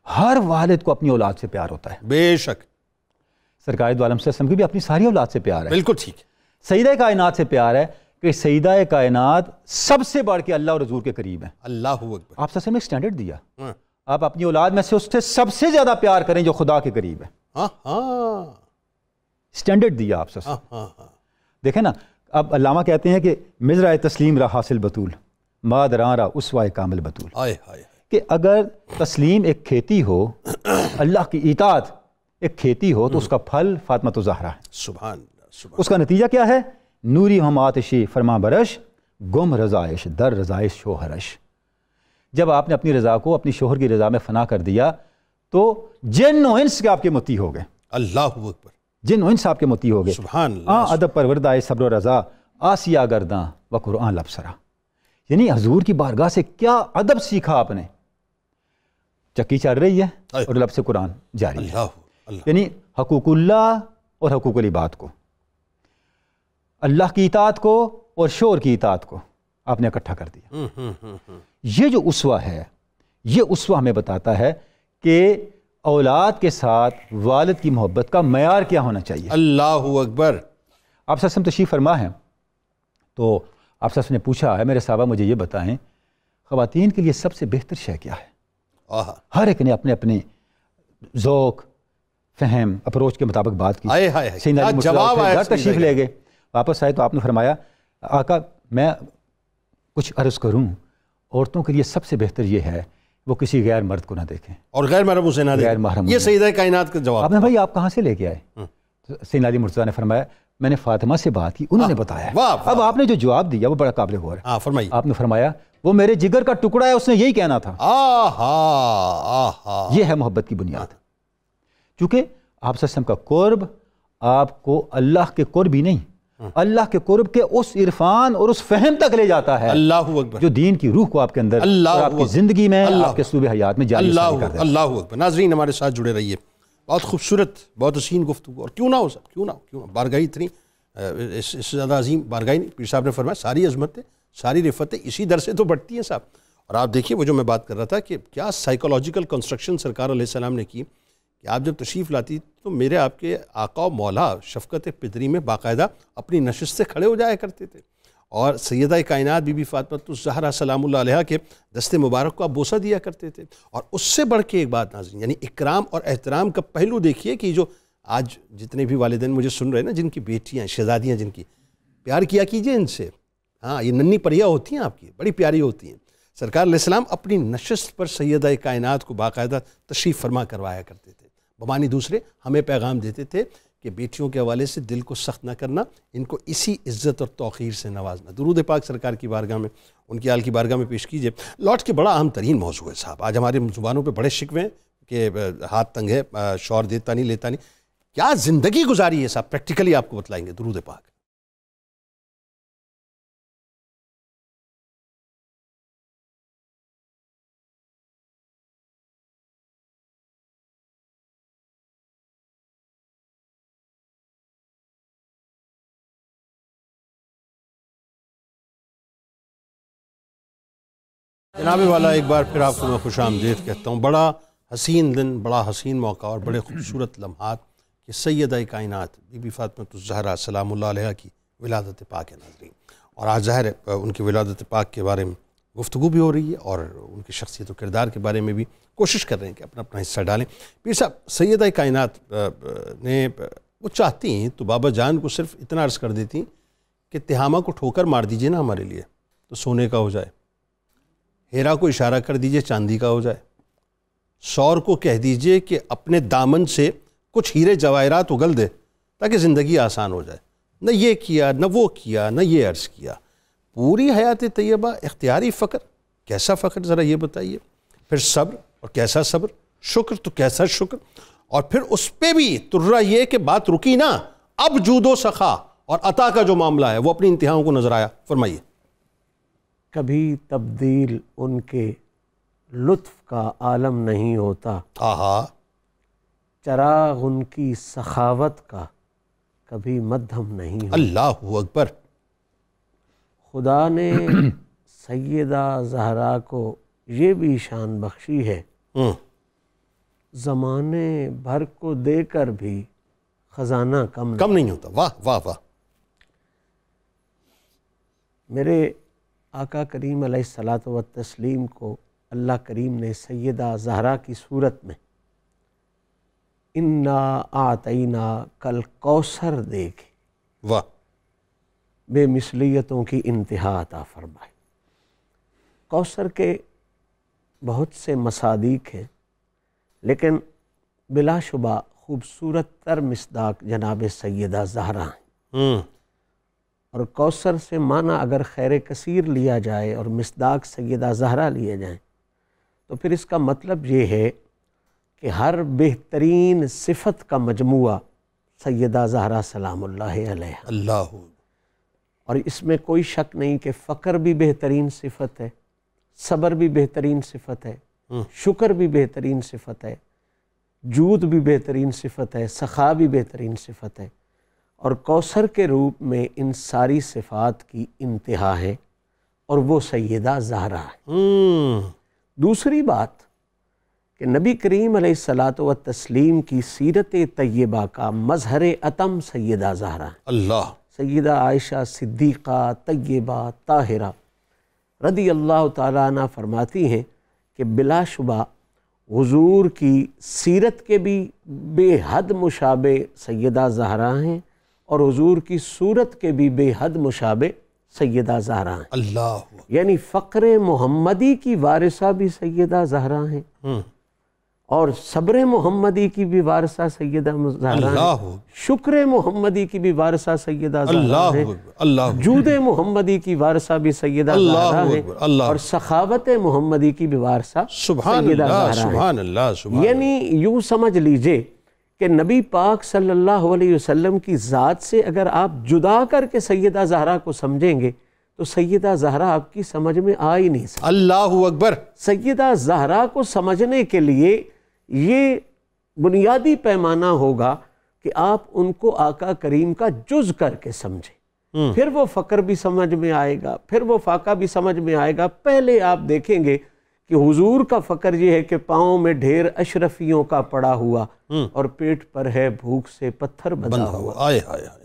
D: ہر والد کو اپنی اولاد سے پیار ہوتا ہے،
A: بے شک۔
D: سرکار دو عالم صلی اللہ علیہ وسلم کی بھی اپنی ساری اولاد سے پیار ہے،
A: بالکل ٹھیک۔
D: سیدہ کائنات سے پیار ہے کہ سیدہ کائنات سب سے بڑھ کے اللہ اور حضور کے قریب ہیں۔
A: اللہ اکبر۔
D: آپ صلی اللہ علیہ وسلم نے ایک سٹینڈرڈ دیا، آپ اپنی اولاد میں سے اس سے سب سے زیادہ پیار کریں جو خدا کے قریب ہے، سٹینڈرڈ دیا آپ سے۔ دیکھیں نا اب علامہ کہتے ہیں کہ مزرع تسلیم را حاصل بطول مادران را اسوہ کامل بطول، کہ اگر تسلیم ایک کھیتی ہو، اللہ کی اطاعت ایک کھیتی ہو، تو اس کا پھل فاطمہ الزہرا ہے۔
A: سبحان اللہ۔
D: اس کا نتیجہ کیا ہے؟ نوری ہم آتشی فرما برش گم رضائش در رضائش شوہرش۔ جب آپ نے اپنی رضا کو اپنی شوہر کی رضا میں فنا کر دیا تو جن و انس کے آپ کے متی ہو گئے۔
A: اللہ اکبر۔
D: جن و انس آپ کے متی ہو گئے۔
A: سبحان اللہ۔
D: ادب پروردہ صبر و رضا آسیہ گرداں و قرآن لبسرا، یعنی حضور کی بارگاہ سے کیا ادب سیکھا آپ نے؟ چکی چل رہی ہے اور لب سے قرآن جاری ہے، یعنی حقوق اللہ اور حقوق العباد کو، اللہ کی اطاعت کو اور شوہر کی اطاعت کو آپ نے اکٹھا کر دیا۔ یہ جو اسوہ ہے، یہ اسوہ ہمیں بتاتا ہے کہ اولاد کے ساتھ والد کی محبت کا معیار کیا ہونا چاہیے۔
A: اللہ اکبر۔
D: آپ صلی اللہ علیہ وسلم تشریف فرما ہے تو آپ صلی اللہ علیہ وسلم نے پوچھا ہے میرے صحابہ مجھے یہ بتائیں خواتین کے لیے سب سے بہتر شے کیا ہے؟ ہر ایک نے اپنے اپنے ذوق فہم اپروچ کے مطابق بات کی۔ سیدنا علی
A: جواب
D: گھر تشریف لے گئے، واپس آئے تو آپ نے فرمایا آقا میں کچھ عرض کروں، عورتوں کے لیے سب سے بہتر یہ ہے وہ کسی غیر مرد کو نہ دیکھیں اور
A: غیر محرم اسے نہ دیکھیں۔ یہ سیدہ کائنات کا جواب۔
D: آپ نے بھائی آپ کہاں سے لے کے آئے؟ سیدنا علی مرتضیٰ نے فرمایا میں نے فاطمہ سے بات کی، انہوں نے بتایا۔ اب آپ نے جو جواب دیا وہ بڑا قابل غور ہے۔
A: فرمائیے۔
D: آپ نے فرمایا وہ میرے جگر کا ٹکڑا ہے، اس نے یہی کہنا تھا۔ یہ ہے محبت کی بنیاد، کیونکہ آپ صلی اللہ علیہ وسلم کا قرب آپ کو اللہ کے قرب ہی نہیں، اللہ کے قرب کے اس عرفان اور اس فہم تک لے جاتا ہے
A: اللہ اکبر،
D: جو دین کی روح کو آپ کے اندر اور آپ کی زندگی میں آپ کے اسلوب حیات میں جاری کر دیتا ہے۔
A: اللہ اکبر۔ ناظرین ہمارے ساتھ جڑے رہیے، بہت خوبصورت بہت حسین گفتگو، اور کیوں نہ ہو سب، کیوں نہ بارگاہی اتنی اس سے زیادہ عظیم بارگاہی نہیں۔ پیر صاحب نے فرمایا ساری عظمتیں ساری رفتیں اسی در سے تو بڑھتی ہیں صاحب۔ اور آپ دیکھیے وہ جو میں بات کر رہا تھا کہ کیا سائیکولوجیکل کنسٹرکشن سرکار علیہ السلام نے کی کہ آپ جب تشریف لاتی تو میرے آپ کے آقا و مولا شفقت پدری میں باقاعدہ اپنی نشست سے کھڑے ہو جایا کرتے تھے، اور سیدہ کائنات بی بی فاطمہ الزہرا سلام اللہ علیہا کے دست مبارک کو آپ بوسہ دیا کرتے تھے۔ اور اس سے بڑھ کے ایک بات ناظرین، یعنی اکرام اور احترام کا پہلو دیکھیے کہ جو آج جتنے بھی والدین مجھے سن رہے ہیں نا، جن کی بیٹیاں شہزادیاں جن کی، پیار کیا کیجئے ان سے۔ ہاں یہ ننھی پریاں ہوتی ہیں آپ کی، بڑی پیاری ہوتی ہیں۔ سرکار علیہ السلام اپنی نشست پر سیدہ کائنات کو باقاعدہ تشریف فرما کروایا کرتے تھے، بمانی دوسرے ہمیں پیغام دیتے تھے کہ بیٹیوں کے حوالے سے دل کو سخت نہ کرنا، ان کو اسی عزت اور توقیر سے نوازنا۔ درود پاک سرکار کی بارگاہ میں، ان کی آل کی بارگاہ میں پیش کیجئے۔ لوٹ کے بڑا اہم ترین موضوع ہے صاحب، آج ہماری زبانوں پہ بڑے شکوے ہیں کہ ہاتھ تنگ ہے، شوہر دیتا نہیں لیتا نہیں، کیا زندگی گزاری ہے صاحب، پریکٹیکلی آپ کو بتلائیں گے۔ درود پاک۔ جناب والا ایک بار پھر آپ کو میں خوش آمدید کہتا ہوں۔ بڑا حسین دن، بڑا حسین موقع اور بڑے خوبصورت لمحات کہ سیدہ کائنات بی بی فاطمہ الزہرا سلام اللہ علیہا کی ولادت پاک ہے ناظرین، اور آج ظاہر ہے ان کی ولادت پاک کے بارے میں گفتگو بھی ہو رہی ہے اور ان کی شخصیت و کردار کے بارے میں بھی کوشش کر رہے ہیں کہ اپنا اپنا حصہ ڈالیں۔ پیر صاحب سیدہ کائنات نے وہ چاہتی ہیں تو بابا جان کو صرف اتنا عرض کر دیتی کہ تہامہ کو ٹھوکر مار دیجئے نا ہمارے لیے تو سونے کا ہو جائے، ہیرا کو اشارہ کر دیجئے چاندی کا ہو جائے، سور کو کہہ دیجئے کہ اپنے دامن سے کچھ ہیرے جواہرات اگل دے تاکہ زندگی آسان ہو جائے۔ نہ یہ کیا، نہ وہ کیا، نہ یہ عرض کیا، پوری حیات طیبہ اختیاری فقر۔ کیسا فقر ذرا یہ بتائیے، پھر صبر، اور کیسا صبر، شکر تو کیسا شکر، اور پھر اس پہ بھی ترہ یہ کہ بات رکی نا، اب جود و سخا اور عطا کا جو معاملہ ہے وہ اپنی انتہاؤں کو نظر آیا۔ فرمائیے۔
B: کبھی تبدیل ان کے لطف کا عالم نہیں ہوتا، چراغ ان کی سخاوت کا کبھی مدھم نہیں ہوتا۔
A: اللہ اکبر۔
B: خدا نے سیدہ زہرا کو یہ بھی شان بخشی ہے، زمانے بھر کو دے کر بھی خزانہ کم
A: نہیں ہوتا۔ واہ واہ واہ۔
B: میرے آقا کریم علیہ الصلاۃ والتسلیم کو اللہ کریم نے سیدہ زہرا کی صورت میں انا اعطینا کل کوثر دے کے
A: واہ
B: بے مثلیتوں کی انتہا عطا فرمائے۔ کوثر کے بہت سے مصادیق ہیں، لیکن بلا شبہ خوبصورت تر مصداق جناب سیدہ زہرا ہیں، اور کوثر سے معنی اگر خیر کثیر لیا جائے اور مصداق سیدہ زہرا لیے جائیں تو پھر اس کا مطلب یہ ہے کہ ہر بہترین صفت کا مجموعہ سیدہ زہرا سلام اللہ علیہ،
A: اللہ،
B: اور اس میں کوئی شک نہیں کہ فقر بھی بہترین صفت ہے، صبر بھی بہترین صفت ہے، شکر بھی بہترین صفت ہے، جود بھی بہترین صفت ہے، سخا بھی بہترین صفت ہے، اور کوثر کے روپ میں ان ساری صفات کی انتہا ہے، اور وہ سیدہ زہرا ہے۔ دوسری بات کہ نبی کریم علیہ الصلاۃ والتسلیم کی سیرت طیبہ کا مظہر اتم سیدہ زہرا ہے۔
A: اللہ،
B: سیدہ عائشہ صدیقہ طیبہ طاہرہ رضی اللہ تعالیٰ عنہ فرماتی ہیں کہ بلا شبہ حضور کی سیرت کے بھی بے حد مشابہ سیدہ زہرا ہیں، اور حضور کی صورت کے بھی بے حد مشابہ سیدہ زہرا ہیں۔
A: اللہ،
B: یعنی فقر محمدی کی وارثہ بھی سیدہ زہرا ہیں، اور صبر محمدی کی بھی وارثہ سیدہ زہرا ہیں، شکر محمدی کی بھی وارثہ سیدہ زہرا ہیں، جود محمدی کی وارثہ بھی سیدہ زہرا ہیں، اور سخاوت محمدی کی بھی وارثہ سیدہ زہرا ہیں۔ یعنی یوں سمجھ لیجئے کہ نبی پاک صلی اللہ علیہ وسلم کی ذات سے اگر آپ جدا کر کے سیدہ زہرا کو سمجھیں گے تو سیدہ زہرا آپ کی سمجھ میں آ ہی نہیں سکتی۔
A: اللہ اکبر۔
B: سیدہ زہرا کو سمجھنے کے لیے یہ بنیادی پیمانہ ہوگا کہ آپ ان کو آقا کریم کا جز کر کے سمجھیں، پھر وہ فقر بھی سمجھ میں آئے گا، پھر وہ فاقہ بھی سمجھ میں آئے گا۔ پہلے آپ دیکھیں گے کہ حضور کا فقر یہ ہے کہ پاؤں میں ڈھیر اشرفیوں کا پڑا ہوا اور پیٹ پر ہے بھوک سے پتھر بندھا ہوا۔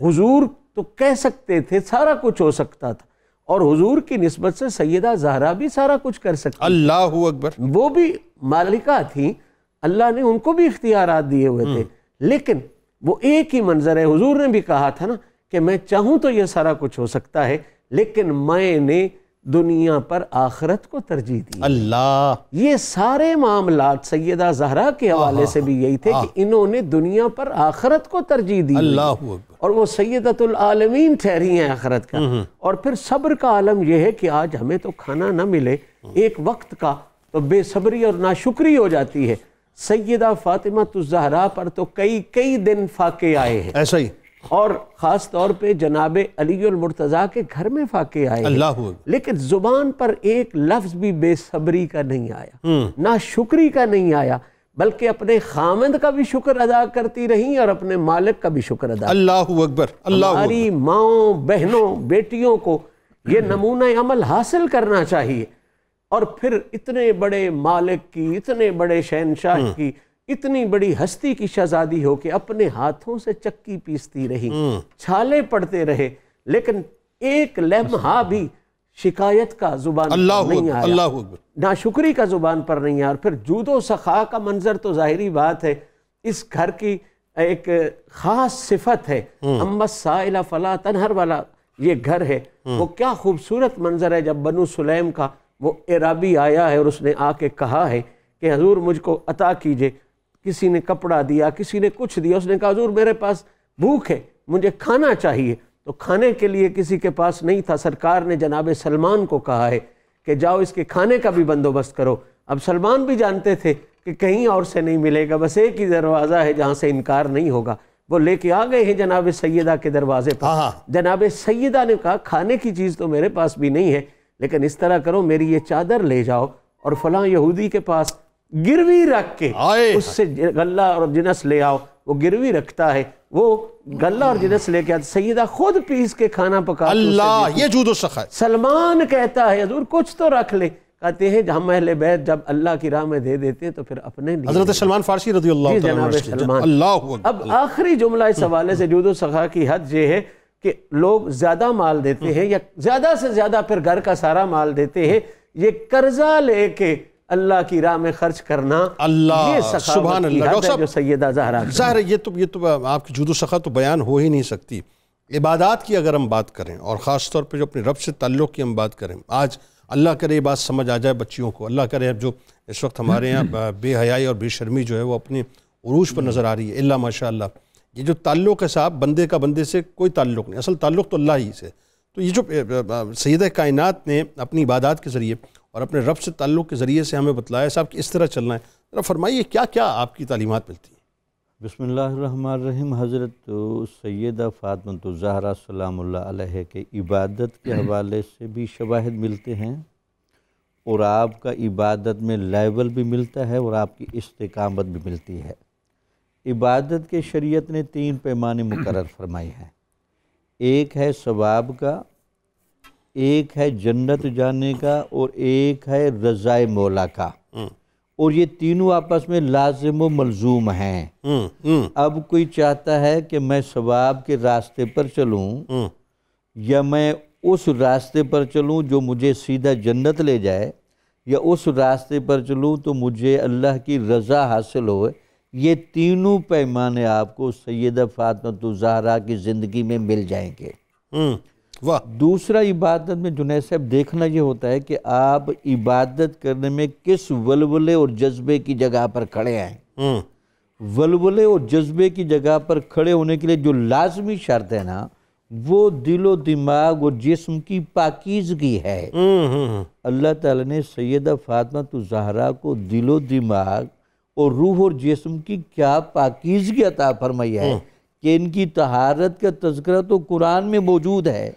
B: حضور تو کہہ سکتے تھے، سارا کچھ ہو سکتا تھا، اور حضور کی نسبت سے سیدہ زہرا بھی سارا کچھ کر سکتی۔
A: اللہ اکبر۔
B: وہ بھی مالکہ تھیں، اللہ نے ان کو بھی اختیارات دیے ہوئے تھے، لیکن وہ ایک ہی منظر ہے۔ حضور نے بھی کہا تھا نا کہ میں چاہوں تو یہ سارا کچھ ہو سکتا ہے، لیکن میں نے دنیا پر آخرت کو ترجیح دی۔ اللہ، یہ سارے معاملات سیدہ زہرا کے حوالے سے بھی یہی تھے کہ انہوں نے دنیا پر آخرت کو ترجیح دی، اور وہ سیدۃ العالمین ٹھہری ہیں آخرت کا۔ اور پھر صبر کا عالم یہ ہے کہ آج ہمیں تو کھانا نہ ملے ایک وقت کا تو بے صبری اور ناشکری ہو جاتی ہے، سیدہ فاطمہ الزہرا پر تو کئی دن فاقے آئے ہیں،
A: ایسا ہی،
B: اور خاص طور پہ جناب علی المرتضیٰ کے گھر میں فاقے آئے ہیں، لیکن زبان پر ایک لفظ بھی بے صبری کا نہیں آیا، نہ شکری کا نہیں آیا، بلکہ اپنے خامند کا بھی شکر ادا کرتی رہیں اور اپنے مالک کا بھی شکر ادا۔
A: اللہ اکبر۔
B: ہماری ماؤں، بہنوں، بیٹیوں کو یہ نمونہ عمل حاصل کرنا چاہیے، اور پھر اتنے بڑے مالک کی، اتنے بڑے شہنشاہ کی، اتنی بڑی ہستی کی شہزادی ہو کہ اپنے ہاتھوں سے چکی پیستی رہی، چھالے پڑتے رہے، لیکن ایک لمحہ بھی شکایت کا زبان پر نہیں آیا، ناشکری کا زبان پر نہیں آیا۔ اور پھر جود و سخا کا منظر تو ظاہری بات ہے، اس گھر کی ایک خاص صفت ہے، اما السائل فلا تنہر والا یہ گھر ہے۔ وہ کیا خوبصورت منظر ہے جب بنو سلیم کا وہ عرابی آیا ہے اور اس نے آ کے کہا ہے کہ حضور مجھ کو عطا کیجئے، کسی نے کپڑا دیا، کسی نے کچھ دیا، اس نے کہا حضور میرے پاس بھوک ہے، مجھے کھانا چاہیے، تو کھانے کے لیے کسی کے پاس نہیں تھا۔ سرکار نے جناب سلمان کو کہا ہے کہ جاؤ اس کے کھانے کا بھی بندوبست کرو۔ اب سلمان بھی جانتے تھے کہ کہیں اور سے نہیں ملے گا، بس ایک ہی دروازہ ہے جہاں سے انکار نہیں ہوگا، وہ لے کے آ گئے ہیں جناب سیدہ کے دروازے پر۔ جناب سیدہ نے کہا کھانے کی چیز تو میرے پاس بھی نہیں ہے، لیکن اس طرح کرو میری یہ چادر لے جاؤ اور فلاں یہودی کے پاس گروی رکھ کے اس سے غلہ اور جنس لے آؤ۔ وہ گروی رکھتا ہے، وہ غلہ اور جنس لے کے آتا، سیدہ خود پیس کے کھانا پکا۔
A: اللہ، یہ جود و سخا ہے۔
B: سلمان کہتا ہے حضور کچھ تو رکھ لے، کہتے ہیں ہم اہل بیت جب اللہ کی راہ میں دے دیتے ہیں تو پھر اپنے لیے۔
A: حضرت سلمان فارسی رضی اللہ تعالیٰ عنہ۔
B: جناب سلمان۔
A: اللہ اکبر۔
B: اب آخری جملہ اس حوالے سے جود و سخا کی حد یہ ہے کہ لوگ زیادہ مال دیتے ہیں یا زیادہ سے زیادہ پھر گھر کا سارا مال دیتے ہیں، یہ قرضہ لے کے اللہ کی راہ میں خرچ کرنا، یہ سخاوت کی حد ہے جو سیدہ زہرا۔
A: ظاہر ہے یہ تو آپ کی جود و سخا تو بیان ہو ہی نہیں سکتی۔ عبادات کی اگر ہم بات کریں اور خاص طور پہ جو اپنے رب سے تعلق کی ہم بات کریں، آج اللہ کرے یہ بات سمجھ آ جائے بچیوں کو، اللہ کرے جو اس وقت ہمارے یہاں بے حیائی اور بے شرمی جو ہے وہ اپنے عروج پر نظر آ رہی ہے، اللہ ماشاء اللہ، یہ جو تعلق ہے صاحب بندے کا بندے سے کوئی تعلق نہیں، اصل تعلق تو اللہ ہی سے. تو یہ جو سیدہ کائنات نے اپنی عبادات کے ذریعے اور اپنے رب سے تعلق کے ذریعے سے ہمیں بتلایا صاحب کہ اس طرح چلنا ہے، ذرا فرمائیے کیا کیا آپ کی تعلیمات ملتی ہیں؟
C: بسم اللہ الرحمن الرحیم. حضرت سیدہ فاطمۃ الزہرا سلام اللہ علیہ کے عبادت کے حوالے سے بھی شواہد ملتے ہیں، اور آپ کا عبادت میں لیول بھی ملتا ہے اور آپ کی استقامت بھی ملتی ہے. عبادت کے شریعت نے 3 پیمانے مقرر فرمائے ہیں، ایک ہے ثواب کا، ایک ہے جنت جانے کا، اور ایک ہے رضائے مولا کا، اور یہ تینوں آپس میں لازم و ملزوم ہیں. اب کوئی چاہتا ہے کہ میں ثواب کے راستے پر چلوں یا میں اس راستے پر چلوں جو مجھے سیدھا جنت لے جائے، یا اس راستے پر چلوں تو مجھے اللہ کی رضا حاصل ہو، یہ تینوں پیمانے آپ کو سیدہ فاطمۃ الزہرا کی زندگی میں مل جائیں گے. دوسرا عبادت میں جنید صاحب دیکھنا یہ ہوتا ہے کہ آپ عبادت کرنے میں کس ولولے اور جذبے کی جگہ پر کھڑے ہیں. ولولے اور جذبے کی جگہ پر کھڑے ہونے کے لیے جو لازمی شرط ہے نا، وہ دل و دماغ اور جسم کی پاکیزگی ہے. اللہ تعالیٰ نے سیدہ فاطمۃ الزہرا کو دل و دماغ اور روح اور جسم کی کیا پاکیزگی عطا فرمائی ہے کہ ان کی طہارت کا تذکرہ تو قرآن میں موجود ہے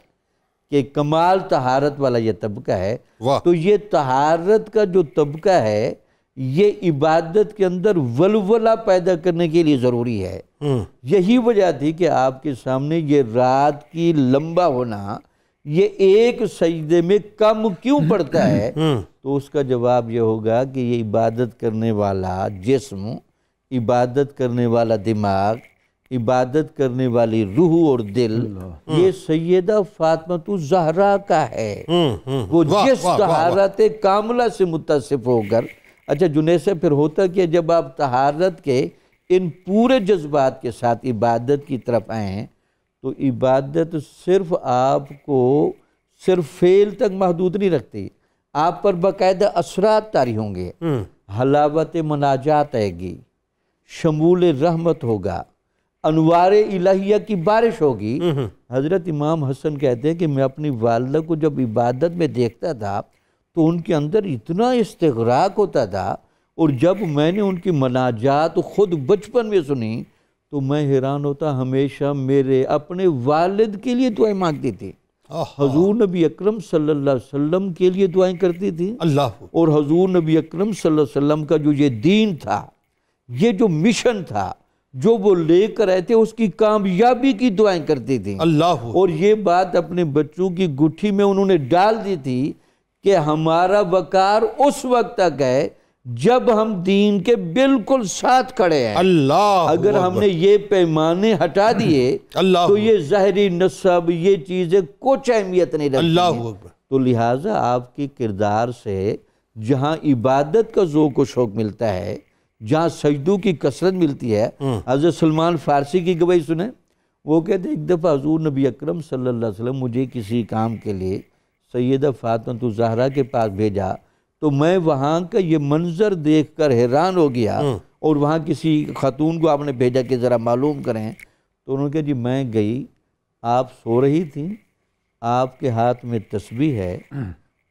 C: کہ کمال طہارت والا یہ طبقہ ہے. تو یہ طہارت کا جو طبقہ ہے یہ عبادت کے اندر ولولہ پیدا کرنے کے لیے ضروری ہے. یہی وجہ تھی کہ آپ کے سامنے یہ رات کی لمبا ہونا یہ ایک سجدے میں کم کیوں پڑتا ہے، تو اس کا جواب یہ ہوگا کہ یہ عبادت کرنے والا جسم، عبادت کرنے والا دماغ، عبادت کرنے والی روح اور دل یہ سیدہ فاطمۃ الزہرا کا ہے. وہ جس طہارت کاملہ سے متصف ہو کر، اچھا جنید سے پھر ہوتا کہ جب آپ طہارت کے ان پورے جذبات کے ساتھ عبادت کی طرف آئیں تو عبادت صرف آپ کو صرف فعل تک محدود نہیں رکھتی، آپ پر باقاعدہ اثرات طاری ہوں گے. حلاوت مناجات آئے گی، شمول رحمت ہوگا، انوار الہیہ کی بارش ہوگی. حضرت امام حسن کہتے ہیں کہ میں اپنی والدہ کو جب عبادت میں دیکھتا تھا تو ان کے اندر اتنا استغراق ہوتا تھا، اور جب میں نے ان کی مناجات خود بچپن میں سنی تو میں حیران ہوتا. ہمیشہ میرے اپنے والد کے لیے دعائیں مانگتی تھی، حضور نبی اکرم صلی اللہ علیہ وسلم کے لیے دعائیں کرتی تھی، اور حضور نبی اکرم صلی اللہ علیہ وسلم کا جو یہ دین تھا، یہ جو مشن تھا جو وہ لے کر آئے تھے، اس کی کامیابی کی دعائیں کرتی تھیں. اور یہ بات اپنے بچوں کی گٹھی میں انہوں نے ڈال دی تھی کہ ہمارا وقار اس وقت تک ہے جب ہم دین کے بالکل ساتھ کھڑے ہیں. اگر ہم نے یہ پیمانے ہٹا دیے تو یہ ظاہری نسب یہ چیزیں کچھ اہمیت نہیں رکھتی. تو لہٰذا آپ کی کردار سے جہاں عبادت کا ذوق و شوق ملتا ہے، جہاں سجدوں کی کثرت ملتی ہے. حضرت سلمان فارسی کی گواہی سنیں، وہ کہتے ہیں ایک دفعہ حضور نبی اکرم صلی اللہ علیہ وسلم مجھے کسی کام کے لیے سیدہ فاطمۃ الزہرا کے پاس بھیجا، تو میں وہاں کا یہ منظر دیکھ کر حیران ہو گیا. اور وہاں کسی خاتون کو آپ نے بھیجا کہ ذرا معلوم کریں، تو انہوں نے کہا جی میں گئی، آپ سو رہی تھیں، آپ کے ہاتھ میں تسبیح ہے،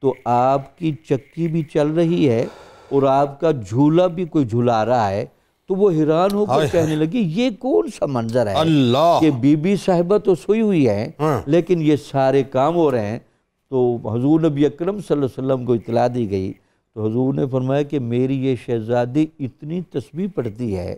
C: تو آپ کی چکی بھی چل رہی ہے اور آپ کا جھولا بھی کوئی جھلا رہا ہے. تو وہ حیران ہو کر کہنے لگی یہ کون سا منظر ہے کہ بی بی صاحبہ تو سوئی ہوئی ہے لیکن یہ سارے کام ہو رہے ہیں. تو حضور نبی اکرم صلی اللہ علیہ وسلم کو اطلاع دی گئی تو حضور نے فرمایا کہ میری یہ شہزادی اتنی تسبیح پڑھتی ہے،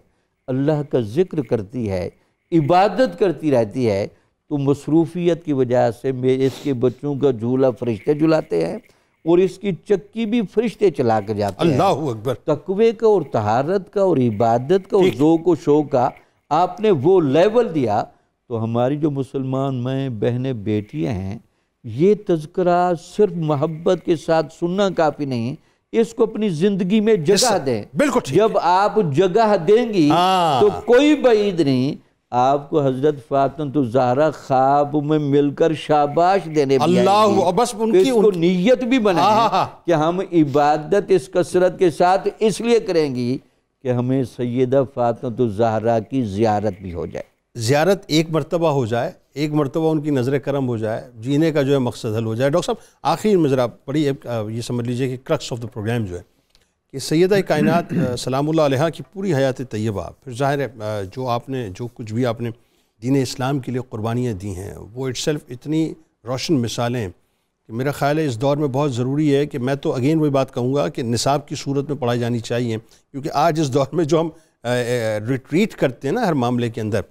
C: اللہ کا ذکر کرتی ہے، عبادت کرتی رہتی ہے، تو مصروفیت کی وجہ سے اس کے بچوں کا جھولا فرشتے جھلاتے ہیں اور اس کی چکی بھی فرشتے چلا کر جاتے ہیں.
A: اللہ اکبر.
C: تقوی کا اور طہارت کا اور عبادت کا اور ذوق و شوق کا آپ نے وہ لیول دیا. تو ہماری جو مسلمان مائیں بہنیں بیٹیاں ہیں، یہ تذکرہ صرف محبت کے ساتھ سننا کافی نہیں، اس کو اپنی زندگی میں جگہ دیں.
A: بالکل.
C: جب آپ جگہ دیں گی تو کوئی بعید نہیں آپ کو حضرت فاطمہ الزہرا خواب میں مل کر شاباش دینے بھی آئیں گی،
A: اللہ، بس ان کی
C: اس کو نیت بھی بنائیں کہ ہم عبادت اس کثرت کے ساتھ اس لیے کریں گی کہ ہمیں سیدہ فاطمہ الزہرا کی زیارت بھی ہو جائے،
A: زیارت ایک مرتبہ ہو جائے، ایک مرتبہ ان کی نظر کرم ہو جائے، جینے کا جو ہے مقصد حل ہو جائے۔ ڈاکٹر صاحب آخر میں ذرا بڑی یہ سمجھ لیجئے کہ کرکس آف دا پروگرام جو ہے کہ سیدہ کائنات سلام اللہ علیہا کی پوری حیات طیبہ، پھر ظاہر ہے جو کچھ بھی آپ نے دین اسلام کے لیے قربانیاں دی ہیں وہ اٹ سیلف اتنی روشن مثالیں کہ میرا خیال ہے اس دور میں بہت ضروری ہے کہ میں تو اگین وہی بات کہوں گا کہ نصاب کی صورت میں پڑھائی جانی چاہیے، کیونکہ آج اس دور میں جو ہم ریٹریٹ کرتے ہیں نا ہر معاملے کے اندر،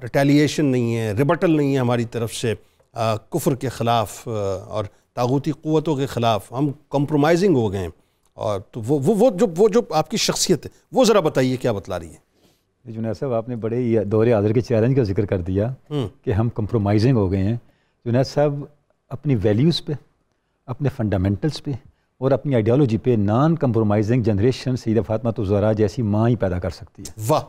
A: ریٹیلیشن نہیں ہے، ریبٹل نہیں ہے ہماری طرف سے کفر کے خلاف اور طاغوتی قوتوں کے خلاف، ہم کمپرومائزنگ ہو گئے ہیں، اور تو وہ جو آپ کی شخصیت ہے وہ ذرا بتائیے کیا بتلا رہی ہے؟
D: جنید صاحب آپ نے بڑے دور حاضر کے چیلنج کا ذکر کر دیا کہ ہم کمپرومائزنگ ہو گئے ہیں۔ جنید صاحب اپنی ویلیوز پہ، اپنے فنڈامنٹلز پہ اور اپنی آئیڈیالوجی پہ نان کمپرومائزنگ جنریشن سیدہ فاطمہ الزہرا جیسی ماں ہی پیدا کر سکتی ہے۔
A: واہ،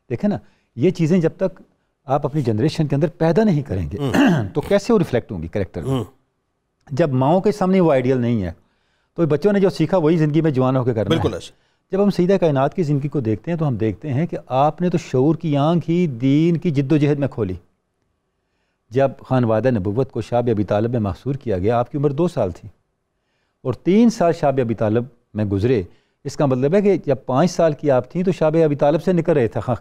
D: دیکھیں نا، یہ چیزیں جب تک آپ اپنی جنریشن کے اندر پیدا نہیں کریں گے تو کیسے وہ ریفلیکٹ ہوں گی کریکٹر میں؟ جب ماؤں کے سامنے وہ آئیڈیل نہیں ہے تو بچوں نے جو سیکھا وہی زندگی میں جوان ہو کے کرنا ہے۔
A: بالکل ایسا۔
D: جب ہم سیدہ کائنات کی زندگی کو دیکھتے ہیں تو ہم دیکھتے ہیں کہ آپ نے تو شعور کی آنکھ ہی دین کی جد و جہد میں کھولی۔ جب خانوادہ نبوت کو شاب ابی طالب میں محصور کیا گیا، آپ کی عمر 2 سال تھی اور 3 سال شاب ابی طالب میں گزرے، اس کا مطلب ہے کہ جب 5 سال کی آپ تھیں تو شاب ابی طالب سے نکل رہے تھا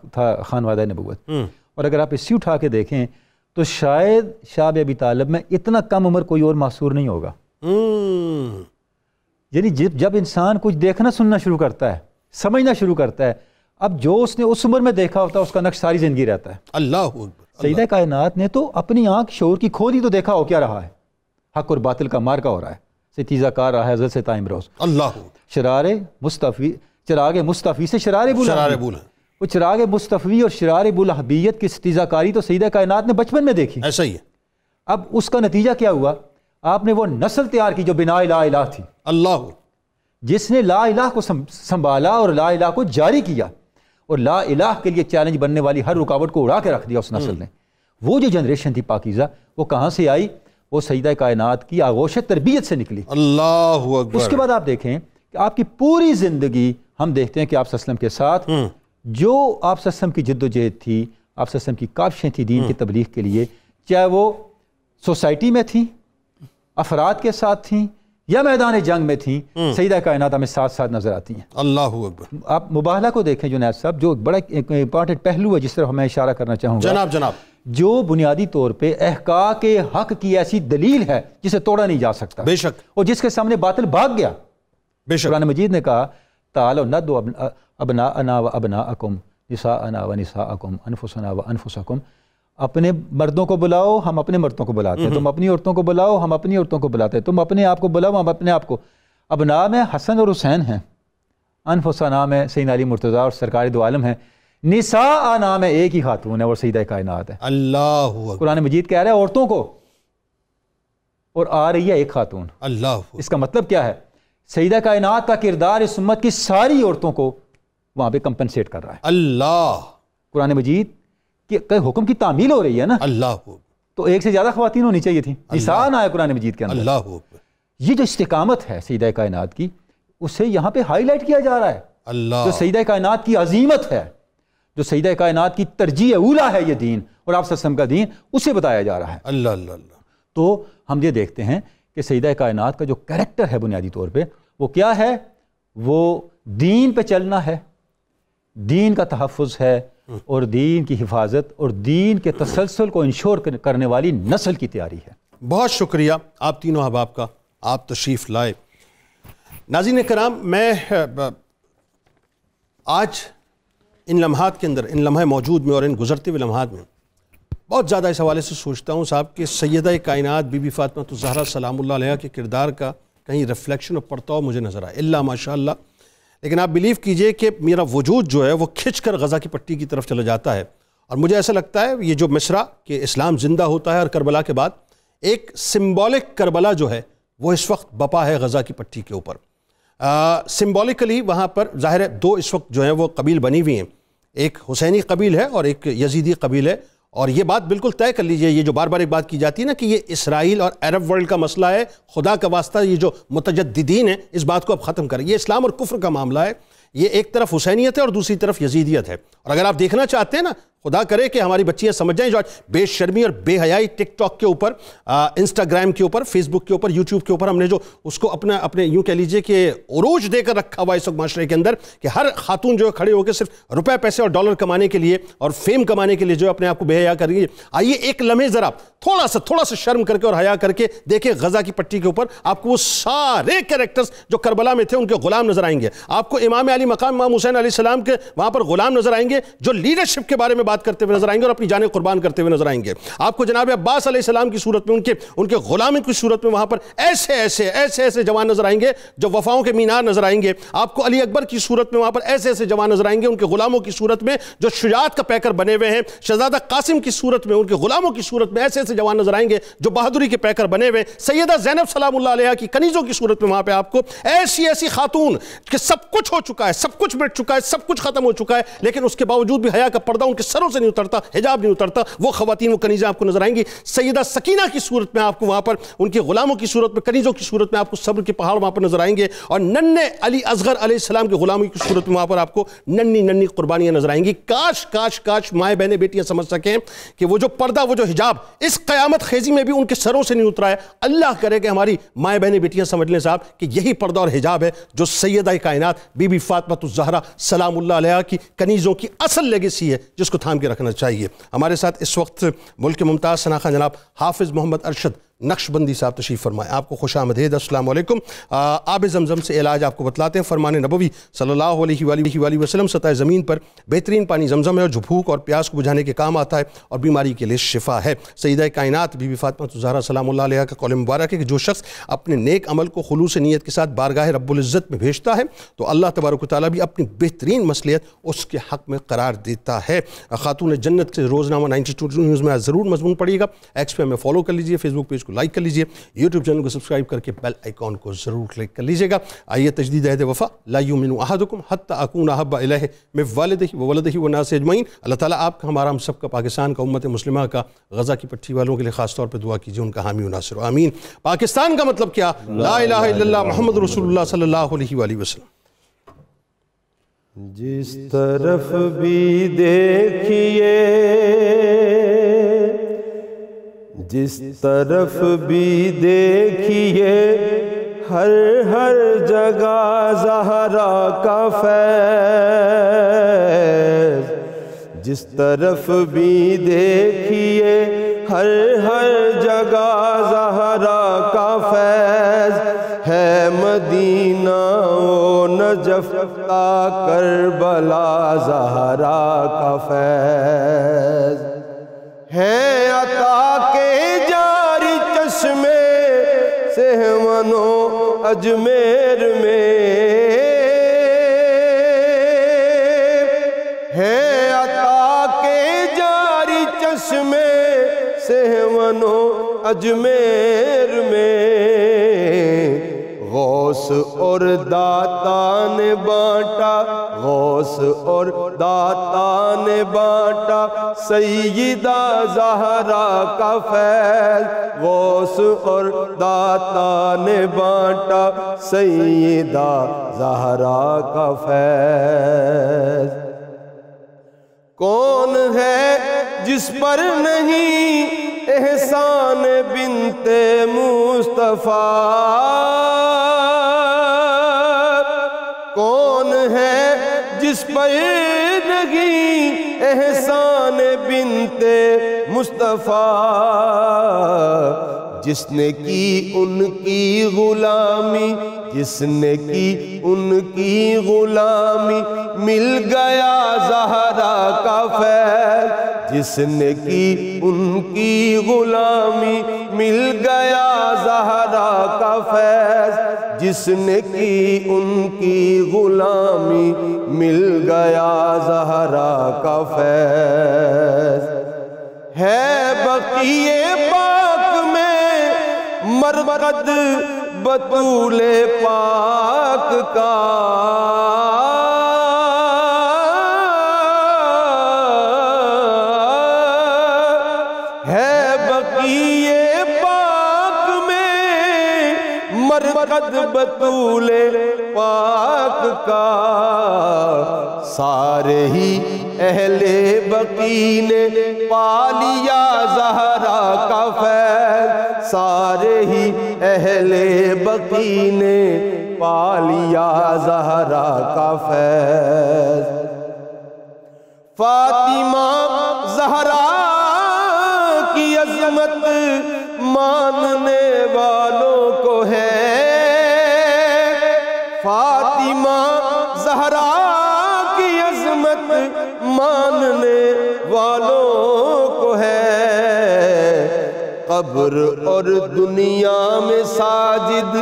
D: خانوادہ نبوت، اور اگر آپ اسی اٹھا کے دیکھیں تو شاید شاب ابی طالب میں اتنا کم عمر کوئی اور محصور نہیں ہوگا۔ یعنی جب انسان کچھ دیکھنا سننا شروع کرتا ہے، سمجھنا شروع کرتا ہے، اب جو اس نے اس عمر میں دیکھا ہوتا ہے اس کا نقش ساری زندگی رہتا ہے۔
A: اللہ اکبر۔
D: سیدہ کائنات نے تو اپنی آنکھ شعور کی کھولی تو دیکھا ہو کیا رہا ہے، حق اور باطل کا مارکا ہو رہا ہے، ستیزہ کار رہا ہے حضرت سے تائم روز۔
A: اللہ،
D: چراغ مصطفی سے شرار بولا، وہ چراغ مصطفی اور شرار بولحبیت کی ستیزہ کاری تو سیدہ کائنات نے بچپن میں دیکھی۔
A: ایسا ہی ہے۔
D: اب اس کا نتیجہ کیا ہوا؟ آپ نے وہ نسل تیار کی جو بنا لا الہ تھی،
A: اللہ،
D: جس نے لا الہ کو سنبھالا اور لا الہ کو جاری کیا، اور لا الہ کے لیے چیلنج بننے والی ہر رکاوٹ کو اڑا کے رکھ دیا اس نسل نے۔ وہ جو جنریشن تھی پاکیزہ، وہ کہاں سے آئی؟ وہ سیدہ کائنات کی آغوش تربیت سے نکلی۔
A: اللہ اکبر۔
D: اس کے بعد آپ دیکھیں کہ آپ کی پوری زندگی ہم دیکھتے ہیں کہ آپ صلی اللہ علیہ وسلم کے ساتھ جو آپ صلی اللہ علیہ وسلم کی جد و جہد تھی، آپ صلی اللہ علیہ وسلم کی کاوشیں تھیں دین کی تبلیغ کے لیے، چاہے وہ سوسائٹی میں تھیں، افراد کے ساتھ تھیں یا میدان جنگ میں تھیں، سیدہ کائنات ہمیں ساتھ ساتھ نظر آتی ہیں۔
A: اللہ اکبر۔
D: آپ مباہلہ کو دیکھیں جنید صاحب، جو بڑا امپورٹنٹ پہلو ہے جس طرح میں اشارہ کرنا چاہوں گا،
A: جناب
D: جو بنیادی طور پہ احقاق حق کی ایسی دلیل ہے جسے توڑا نہیں جا سکتا،
A: بے شک،
D: اور جس کے سامنے باطل بھاگ گیا۔
A: بے شک۔
D: قرآن مجید نے کہا تعالوا ندعو ابناءنا و ابناءکم نساءنا و نساءکم انفسنا و انفسکم، اپنے مردوں کو بلاؤ ہم اپنے مردوں کو بلاتے ہیں، تم اپنی عورتوں کو بلاؤ ہم اپنی عورتوں کو بلاتے ہیں، تم اپنے آپ کو بلاؤ ہم اپنے آپ کو۔ ابناء میں حسن اور حسین ہیں، انفسنا میں سیدنا علی مرتضیٰ اور سرکار دو عالم ہیں، نساء نام ہے ایک ہی خاتون ہے اور سیدہ کائنات ہے۔
A: اللہ اکبر۔
D: قرآن مجید کہہ رہا ہے عورتوں کو، اور آ رہی ہے ایک خاتون۔
A: اللہ اکبر۔
D: اس کا مطلب کیا ہے؟ سیدہ کائنات کا کردار اس امت کی ساری عورتوں کو وہاں پہ کمپنسیٹ کر رہا ہے۔
A: اللہ،
D: قرآن مجید کے حکم کی تعمیل ہو رہی ہے نا،
A: اللہ اکبر۔
D: تو ایک سے زیادہ خواتین ہونی چاہیے تھیں، نساء نہ ہے قرآن مجید کے اندر۔
A: اللہ اکبر۔
D: یہ جو استقامت ہے سیدہ کائنات کی، اسے یہاں پہ ہائی لائٹ کیا جا رہا ہے۔
A: اللہ،
D: جو سیدہ کائنات کی عظیمت ہے، جو سیدہ کائنات کی ترجیح اولا ہے یہ دین، اور آپ صلی اللہ علیہ وسلم کا دین، اسے بتایا جا رہا ہے۔
A: اللہ اللہ اللہ۔
D: تو ہم یہ دیکھتے ہیں کہ سیدہ کائنات کا جو کریکٹر ہے بنیادی طور پہ وہ کیا ہے؟ وہ دین پہ چلنا ہے، دین کا تحفظ ہے، اور دین کی حفاظت اور دین کے تسلسل کو انشور کرنے والی نسل کی تیاری ہے۔
A: بہت شکریہ آپ تینوں احباب کا، آپ تشریف لائے۔ ناظرین کرام، میں آج ان لمحات کے اندر، ان لمحہ موجود میں اور ان گزرتے ہوئے لمحات میں بہت زیادہ اس حوالے سے سوچتا ہوں صاحب کہ سیدہ کائنات بی بی فاطمہ الزہرا سلام اللہ علیہا کے کردار کا کہیں ریفلیکشن اور پرتاؤ مجھے نظر آئے، اللہ ماشاء اللہ۔ لیکن آپ بلیو کیجئے کہ میرا وجود جو ہے وہ کھنچ کر غزہ کی پٹی کی طرف چلا جاتا ہے، اور مجھے ایسا لگتا ہے یہ جو مصرع کہ اسلام زندہ ہوتا ہے اور کربلا کے بعد ایک سمبولک کربلا جو ہے وہ اس وقت بپا ہے غزہ کی پٹی کے اوپر۔ سمبولکلی وہاں پر ظاہر ہے 2 اس وقت جو ہیں وہ قبیل بنی ہوئی ہیں، ایک حسینی قبیل ہے اور ایک یزیدی قبیل ہے، اور یہ بات بالکل طے کر لیجئے، یہ جو بار بار ایک بات کی جاتی ہے نا کہ یہ اسرائیل اور عرب ورلڈ کا مسئلہ ہے، خدا کا واسطہ یہ جو متجددین ہیں اس بات کو اب ختم کریں، یہ اسلام اور کفر کا معاملہ ہے، یہ ایک طرف حسینیت ہے اور دوسری طرف یزیدیت ہے۔ اور اگر آپ دیکھنا چاہتے ہیں نا، خدا کرے کہ ہماری بچیاں سمجھ جائیں جو آج بے شرمی اور بے حیائی ٹک ٹاک کے اوپر، انسٹاگرام کے اوپر، فیس بک کے اوپر، یوٹیوب کے اوپر ہم نے جو اس کو اپنے یوں کہہ لیجئے کہ عروج دے کر رکھا ہوا اس وقت معاشرے کے اندر، کہ ہر خاتون جو کھڑے ہو کے صرف روپے پیسے اور ڈالر کمانے کے لیے اور فیم کمانے کے لیے جو اپنے آپ کو بے حیا کر رہی ہے۔ آئیے ایک لمحے ذرا تھوڑا سا شرم کر کے اور حیا کر کے دیکھیں غزہ کی پٹی کے اوپر آپ کو وہ سارے کریکٹرز جو کربلا میں تھے ان کے غلام نظر آئیں گے، آپ کو امام علی مقام امام حسین علیہ السلام کے وہاں پر غلام نظر آئیں گے جو لیڈرشپ کے بارے میں بات کرتے ہوئے نظر آئیں گے اور اپنی جانیں قربان کرتے ہوئے نظر آئیں گے، آپ کو جناب عباس علیہ السلام کی صورت میں ان کے غلامی کی صورت میں وہاں پر ایسے جوان نظر آئیں گے جو وفاؤں کے مینار نظر آئیں گے، آپ کو علی اکبر کی صورت میں وہاں پر ایسے جوان نظر آئیں گے ان کے غلاموں کی صورت میں جو شجاعت کا پیکر بنے ہوئے ہیں، شہزادہ قاسم کی صورت میں ان کے غلاموں کی صورت میں ایسے جوان نظر آئیں گے جو بہادری کے پیکر بنے ہوئے، سیدہ زینب سلام اللہ علیہا کی کنیزوں کی صورت میں وہاں پہ آپ کو ایسی خاتون کہ سب کچھ ہو چکا ہے، سب کچھ مٹ چکا ہے، سب کچھ ختم ہو چکا ہے، لیکن اس کے باوجود بھی حیا کا پردہ ان کے سروں سے نہیں اترتا، حجاب نہیں اترتا، وہ خواتین وہ کنیزیں آپ کو نظر آئیں گی۔ سیدہ سکینہ کی صورت میں آپ کو وہاں پر ان کے غلاموں کی صورت میں، کنیزوں کی صورت میں آپ کو صبر کے پہاڑ وہاں پر نظر آئیں گے، اور ننھے علی اصغر علیہ السلام کے غلاموں کی صورت میں وہاں پر آپ کو ننھی قربانیاں نظر آئیں گی۔ کاش مائیں بہنیں بیٹیاں سمجھ سکیں کہ وہ جو پردہ، وہ جو حجاب اس قیامت خیزی میں بھی ان کے سروں سے نہیں اترا ہے۔ اللہ کرے کہ ہماری مائیں بہنیں بیٹیاں سمجھ لیں صاحب کہ یہی پردہ اور حجاب ہے جو سیدہ کائنات بی بی فاطمہ الزہرا سلام اللہ علیہا کی کنیزوں کی اصل لیگیسی ہے جس کو تھام کے رکھنا چاہیے۔ ہمارے ساتھ اس وقت ملک ممتاز ثناء جناب حافظ محمد ارشد نقشبندی صاحب تشریف فرمائے، آپ کو خوش آمدید، السلام علیکم۔ آب زمزم سے علاج آپ کو بتلاتے ہیں، فرمان نبوی صلی اللہ علیہ وآلہ وسلم سطح زمین پر بہترین پانی زمزم ہے اور جو بھوک اور پیاس کو بجھانے کے کام آتا ہے اور بیماری کے لیے شفا ہے۔ سیدہ کائنات بی بی فاطمہ الزہرا سلام اللہ علیہا کا قول مبارک ہے کہ جو شخص اپنے نیک عمل کو خلوص نیت کے ساتھ بارگاہ رب العزت میں بھیجتا ہے تو اللہ تبارک و تعالیٰ بھی اپنی بہترین مصلحت اس کے حق میں قرار دیتا ہے۔ خاتون جنت سے روزنامہ 92 نیوز میں ضرور مضمون پڑھیے گا، ایکس پہ ہمیں فالو کر لیجئے، فیس بک پیج کو لائک کر لیجئے، یوٹیوب چینل کو سبسکرائب کر کے بیل آئیکن کو ضرور کلک کر لیجئے گا۔ آئیے تجدید عہد وفا، لا یؤمن احدکم حتی اکون احب الیہ من والدہ وولدہ والناس اجمعین۔ اللہ تعالیٰ آپ کا، ہمارا، ہم سب کا، پاکستان کا، امت مسلمہ کا، غزہ کی پٹی والوں کے لیے خاص طور پہ دعا کیجئے، ان کا حامی و ناصر، آمین۔ پاکستان کا مطلب کیا؟ لا الہ الا اللہ محمد رسول اللہ صلی اللہ علیہ وآلہ وسلم۔
E: جس طرف بھی دیکھیے، جس طرف بھی دیکھیے، ہر جگہ زہرا کا فیض، جس طرف بھی دیکھیے، ہر جگہ زہرا کا فیض ہے، مدینہ و نجف کا کربلا زہرا کا فیض ہے، عطا کے جاری چشمے سہمن و اجمیر میں ہے، عطا کے جاری چشمے سہمن و اجمیر میں، غوث اور داتا نے بانٹا، غوث اور داتا نے بانٹا سیدہ زہرا کا فیض، غوث اور داتا نے بانٹا سیدہ زہرا کا فیض۔ کون ہے جس پر نہیں احسان بنت مصطفیٰ، کون ہے جس پر نہیں احسان بنت مصطفیٰ، جس نے کی ان کی غلامی، جس نے کی ان کی غلامی، مل گیا زہرا کا فیض، جس نے کی ان کی غلامی، مل گیا زہرا کا فیض، جس نے کی ان کی غلامی، مل گیا زہرا کا فیض ہے، بقیع پاک میں مرقد بطول پاک کا، قد بطول پاک کا، سارے ہی اہل بقی نے پا لیا زہرا کا فیض، سارے ہی اہل بقی نے پا لیا زہرا کا فیض۔ فاطمہ زہرا کی عظمت ماننے والوں کو ہے، فاطمہ زہرا کی عظمت ماننے والوں کو ہے، قبر اور دنیا میں ساجد،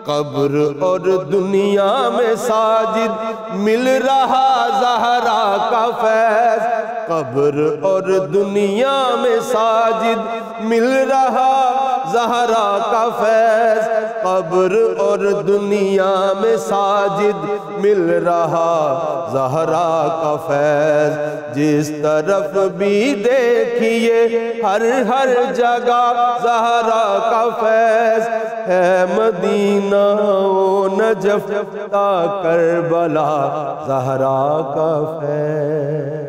E: قبر اور دنیا میں ساجد مل رہا زہرا کا فیض، قبر اور دنیا میں ساجد مل رہا زہرا کا فیض، قبر اور دنیا میں ساجد مل رہا زہرا کا فیض، جس طرف بھی دیکھیے ہر جگہ زہرا کا فیض، ہے مدینہ و نجف تا کربلا زہرا کا فیض۔